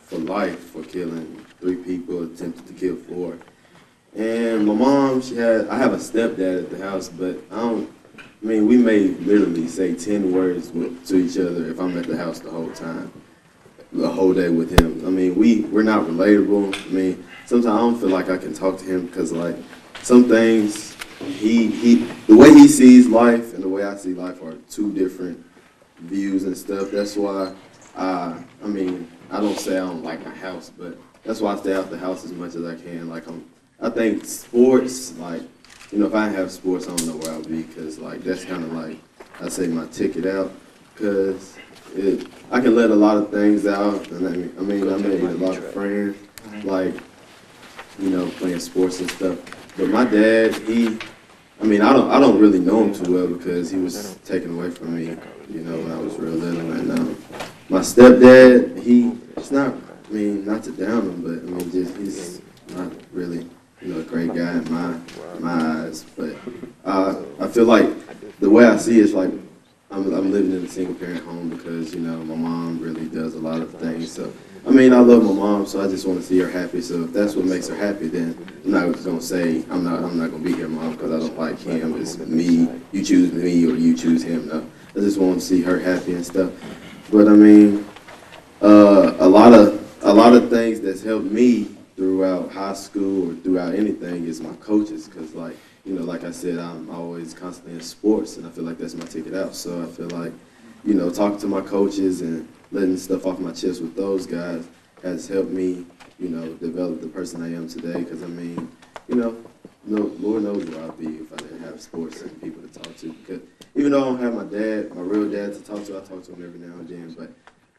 for life for killing 3 people, attempted to kill 4. And my mom, I have a stepdad at the house, but we may literally say 10 words to each other if I'm at the house the whole day with him. We're not relatable. Sometimes I don't feel like I can talk to him because, like, some things, the way he sees life and the way I see life are 2 different views and stuff. That's why, I don't say I don't like my house, but that's why I stay out the house as much as I can. I think sports, if I didn't have sports, I don't know where I would be, because, that's kind of like, I say my ticket out, because I can let a lot of things out, and I made a lot of friends, playing sports and stuff. But my dad, I don't really know him too well, because he was taken away from me, when I was real little. And my stepdad, it's not, not to down him, but he's not really, a great guy in my eyes. But I feel like the way I see it is like I'm living in a single parent home because, my mom really does a lot of things. So, I love my mom, so I just want to see her happy. So if that's what makes her happy, then I'm not going to say, I'm not going to be here, Mom, because I don't like him. It's me, you choose me or you choose him. No, I just want to see her happy and stuff. But a lot of things that's helped me throughout high school or throughout anything is my coaches, because like I said, I'm always constantly in sports, and I feel like that's my ticket out. So I feel like, talking to my coaches and letting stuff off my chest with those guys has helped me, develop the person I am today. Because Lord knows where I'd be if I didn't have sports and people to talk to. even though I don't have my dad, my real dad to talk to, I talk to him every now and then, but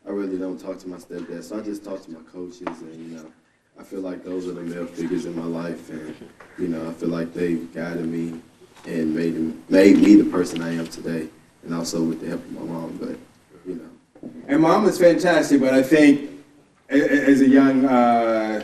I really don't talk to my stepdad, so I just talk to my coaches, and, you know, I feel like those are the male figures in my life, and, you know, I feel like they've guided me and made me the person I am today, and also with the help of my mom, but, you know. And mom is fantastic, but I think as a young, well,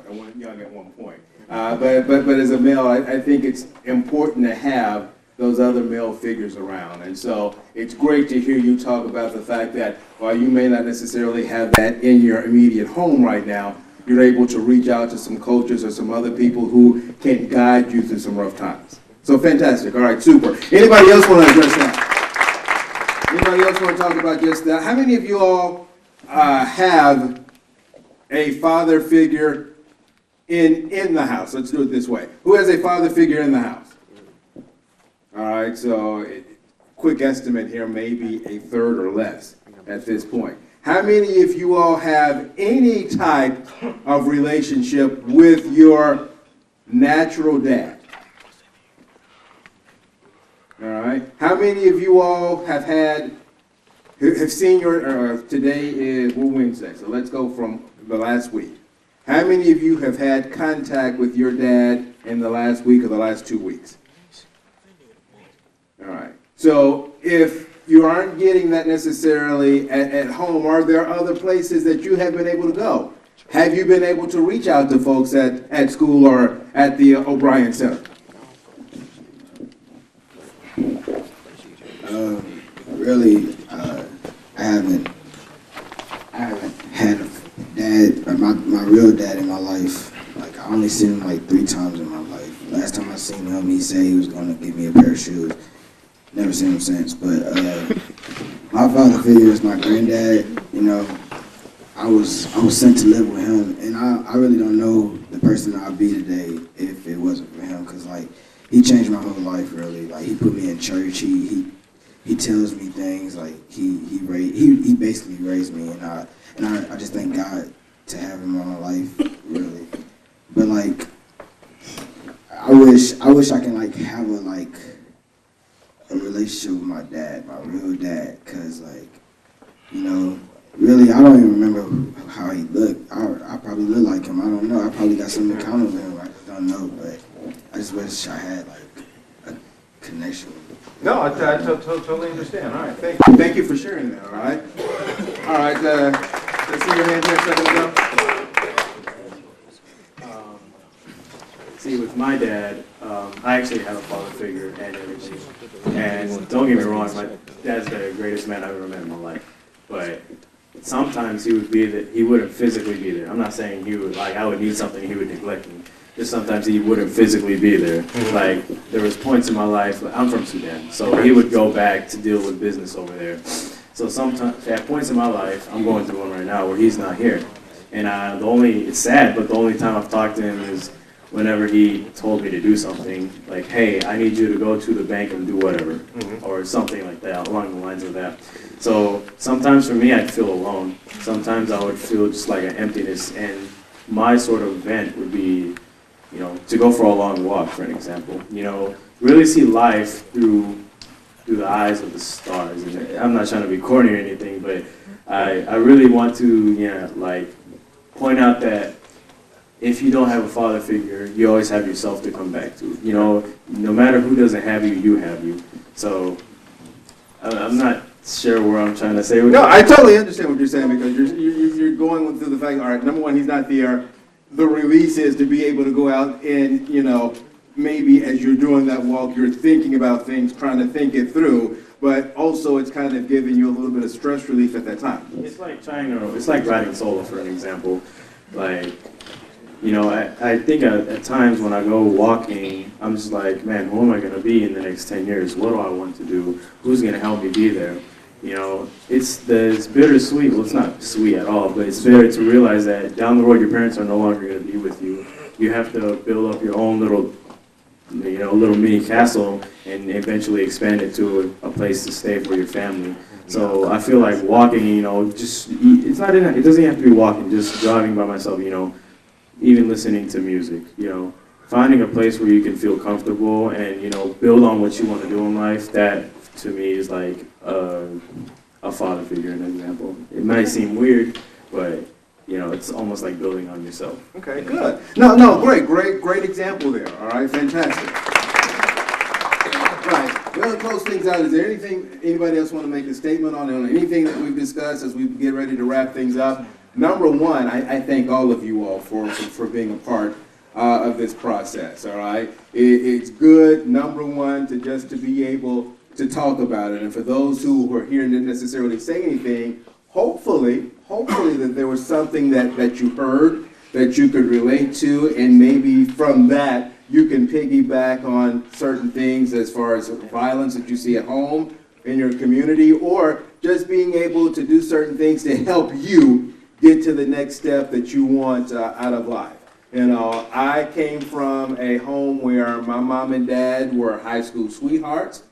I wasn't young at one point, but as a male, I think it's important to have those other male figures around. And so it's great to hear you talk about the fact that while you may not necessarily have that in your immediate home right now, you're able to reach out to some coaches or some other people who can guide you through some rough times. So fantastic. All right, super. Anybody else want to address that? Anybody else want to talk about just that? How many of you all have a father figure in the house? Let's do it this way. Who has a father figure in the house? All right, so quick estimate here, maybe a third or less at this point. How many of you all have any type of relationship with your natural dad? All right. How many of you all have seen your, today is Wednesday, so let's go from the last week. How many of you have had contact with your dad in the last week or the last 2 weeks? All right. So if you aren't getting that necessarily at home, are there other places that you have been able to go? Have you been able to reach out to folks at school or at the O'Brien Center? Really, I haven't had a dad, or my real dad in my life. Like, I only seen him like 3 times in my life. Last time I seen him, he said he was gonna give me a pair of shoes. Never seen him since, but my father figure is my granddad. You know, I was sent to live with him, and I really don't know the person I'd be today if it wasn't for him, because like he changed my whole life really. Like he put me in church. He tells me things like he basically raised me, and I just thank God to have him in my life really. But like I wish I can like have a relationship with my dad, my real dad, because, like, you know, really, I don't even remember how he looked. I probably look like him. I don't know. I probably got something in common with him. I just don't know. But I just wish I had, like, a connection with him. No, I totally understand. All right, thank you. Thank you for sharing that, all right? All right, let's see your hand here a second ago. See, with my dad, I actually have a father figure and everything. And don't get me wrong, my dad's the greatest man I've ever met in my life. But sometimes he wouldn't physically be there. I'm not saying he would, like, I would need something, he would neglect me. Just sometimes he wouldn't physically be there. Like, there was points in my life, I'm from Sudan, so he would go back to deal with business over there. So sometimes, at points in my life, I'm going through one right now where he's not here. And it's sad, but the only time I've talked to him is whenever he told me to do something, like, hey, I need you to go to the bank and do whatever, or something like that, along the lines of that. So sometimes for me, I'd feel alone. Sometimes I would feel just like an emptiness, and my sort of vent would be, you know, to go for a long walk, for an example. You know, really see life through the eyes of the stars. And I'm not trying to be corny or anything, but I really want to, like, point out that if you don't have a father figure, you always have yourself to come back to. You know, no matter who doesn't have you, you have you. So I'm not sure where I'm trying to say. No, I totally understand what you're saying, because you're going through the fact, all right, number one, he's not there. The release is to be able to go out and, you know, maybe as you're doing that walk, you're thinking about things, trying to think it through, but also it's kind of giving you a little bit of stress relief at that time. It's like it's like riding solo, for an example. Like, you know, I think at times when I go walking, I'm just like, man, who am I going to be in the next 10 years? What do I want to do? Who's going to help me be there? You know, it's bittersweet. Well, it's not sweet at all, but it's bitter to realize that down the road your parents are no longer going to be with you. You have to build up your own little mini castle and eventually expand it to a place to stay for your family. So I feel like walking, you know, it doesn't have to be walking, just driving by myself, you know, even listening to music, you know, finding a place where you can feel comfortable and, you know, build on what you want to do in life, that to me is like a father figure, an example. It might seem weird, but you know, it's almost like building on yourself. Okay, good. No, great example there. All right, fantastic. Right, we're gonna close things out. Is there anything, anybody else want to make a statement on anything that we've discussed as we get ready to wrap things up? Number one, I thank all of you all for being a part of this process, all right? It's good, number one, to be able to talk about it. And for those who are here and didn't necessarily say anything, hopefully that there was something that you heard that you could relate to, and maybe from that you can piggyback on certain things as far as violence that you see at home, in your community, or just being able to do certain things to help you get to the next step that you want out of life. You know, I came from a home where my mom and dad were high school sweethearts.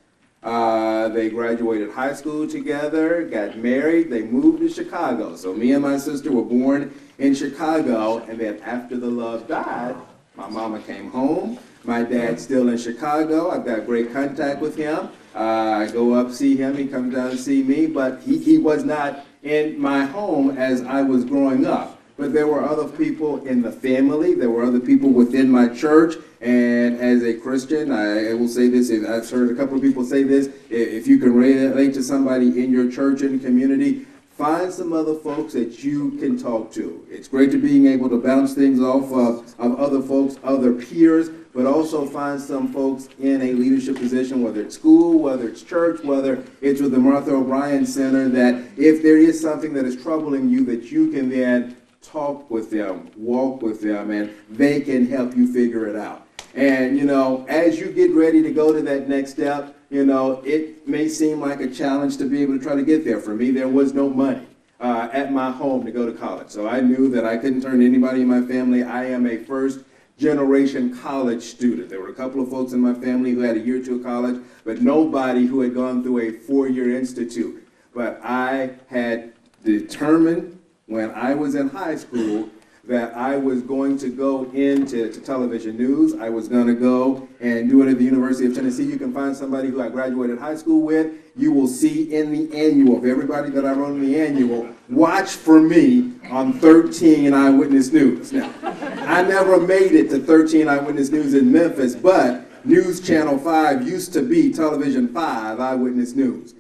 They graduated high school together, got married, they moved to Chicago. So me and my sister were born in Chicago, and then after the love died, my mama came home. My dad's still in Chicago. I've got great contact with him. I go up, see him, he comes down to see me, but he was not in my home as I was growing up. But there were other people in the family, there were other people within my church, and as a Christian, I will say this, I've heard a couple of people say this, if you can relate to somebody in your church and community, find some other folks that you can talk to. It's great to being able to bounce things off of other folks, other peers, but also find some folks in a leadership position, whether it's school, whether it's church, whether it's with the Martha O'Brien Center, that if there is something that is troubling you, that you can then talk with them, walk with them, and they can help you figure it out. And, you know, as you get ready to go to that next step, you know, it may seem like a challenge to be able to try to get there. For me, there was no money at my home to go to college. So I knew that I couldn't turn to anybody in my family. I am a first-generation college student. There were a couple of folks in my family who had a year or two of college, but nobody who had gone through a four-year institute. But I had determined when I was in high school that I was going to go into television news. I was going to go and do it at the University of Tennessee. You can find somebody who I graduated high school with. You will see in the annual, of everybody that I wrote in the annual, watch for me on 13 Eyewitness News. Now, I never made it to 13 Eyewitness News in Memphis, but News Channel 5 used to be Television 5 Eyewitness News.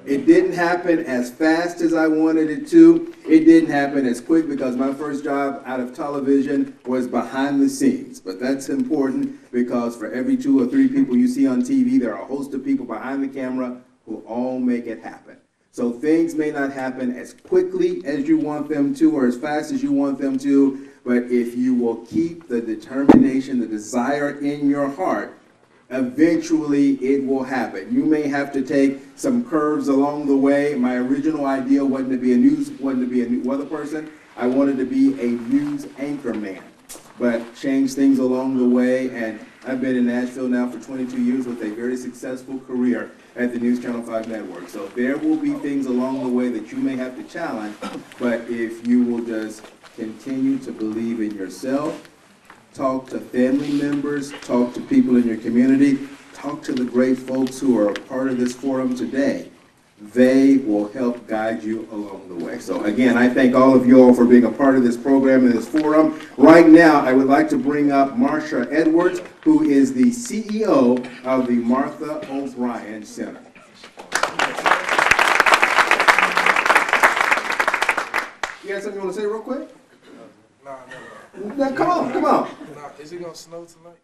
It didn't happen as fast as I wanted it to. It didn't happen as quick because my first job out of television was behind the scenes. But that's important because for every 2 or 3 people you see on TV, there are a host of people behind the camera who all make it happen. So things may not happen as quickly as you want them to or as fast as you want them to, but if you will keep the determination, the desire in your heart, eventually it will happen. You may have to take some curves along the way. My original idea wasn't to be a weather person. I wanted to be a news anchor man, but changed things along the way, and I've been in Nashville now for 22 years with a very successful career at the News Channel 5 network. So there will be things along the way that you may have to challenge, but if you will just continue to believe in yourself, talk to family members, talk to people in your community, talk to the great folks who are a part of this forum today. They will help guide you along the way. So again, I thank all of you all for being a part of this program and this forum. Right now, I would like to bring up Marsha Edwards, who is the CEO of the Martha O'Brien Center. You got something you want to say real quick? Now, come on. Is it gonna snow tonight?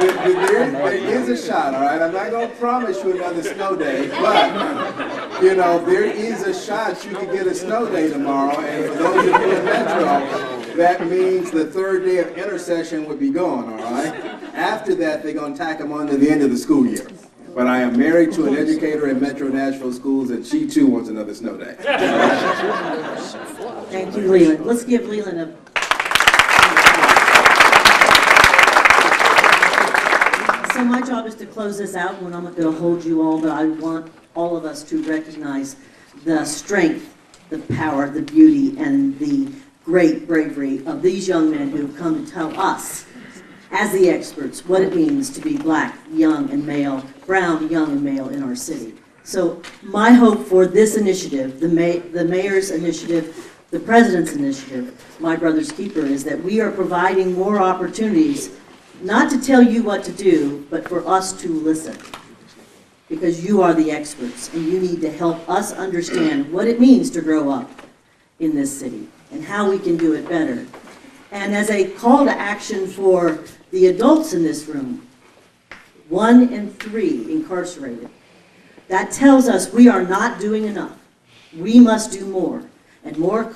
There is a shot, all right? I'm not gonna promise you another snow day, but, you know, there is a shot you can get a snow day tomorrow, and for those of you in Metro, that means the third day of intercession would be gone, all right? After that, they're gonna tack them on to the end of the school year. But I am married to an educator in Metro Nashville schools, and she too wants another snow day. Thank you, Leland. Let's give Leland a... So my job is to close this out, and I'm not going to hold you all, but I want all of us to recognize the strength, the power, the beauty, and the great bravery of these young men who've come to tell us as the experts, what it means to be black, young, and male, brown, young, and male in our city. So my hope for this initiative, the mayor's initiative, the president's initiative, My Brother's Keeper, is that we are providing more opportunities, not to tell you what to do, but for us to listen. Because you are the experts, and you need to help us understand what it means to grow up in this city and how we can do it better. And as a call to action for the adults in this room, 1 in 3 incarcerated. That tells us we are not doing enough. We must do more. And more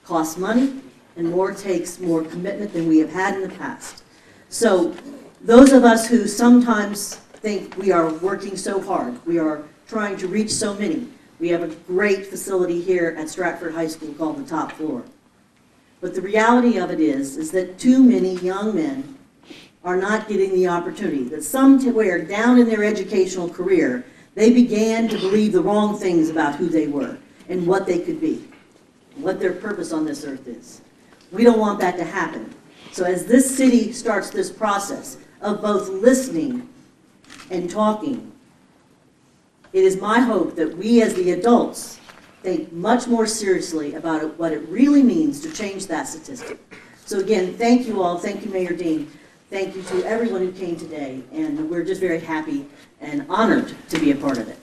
costs money, and more takes more commitment than we have had in the past. So those of us who sometimes think we are working so hard, we are trying to reach so many. We have a great facility here at Stratford High School called the Top Floor. But the reality of it is that too many young men are not getting the opportunity, that somewhere down in their educational career, they began to believe the wrong things about who they were and what they could be, what their purpose on this earth is. We don't want that to happen. So as this city starts this process of both listening and talking, it is my hope that we as the adults think much more seriously about what it really means to change that statistic. So again, thank you all. Thank you, Mayor Dean. Thank you to everyone who came today, and we're just very happy and honored to be a part of it.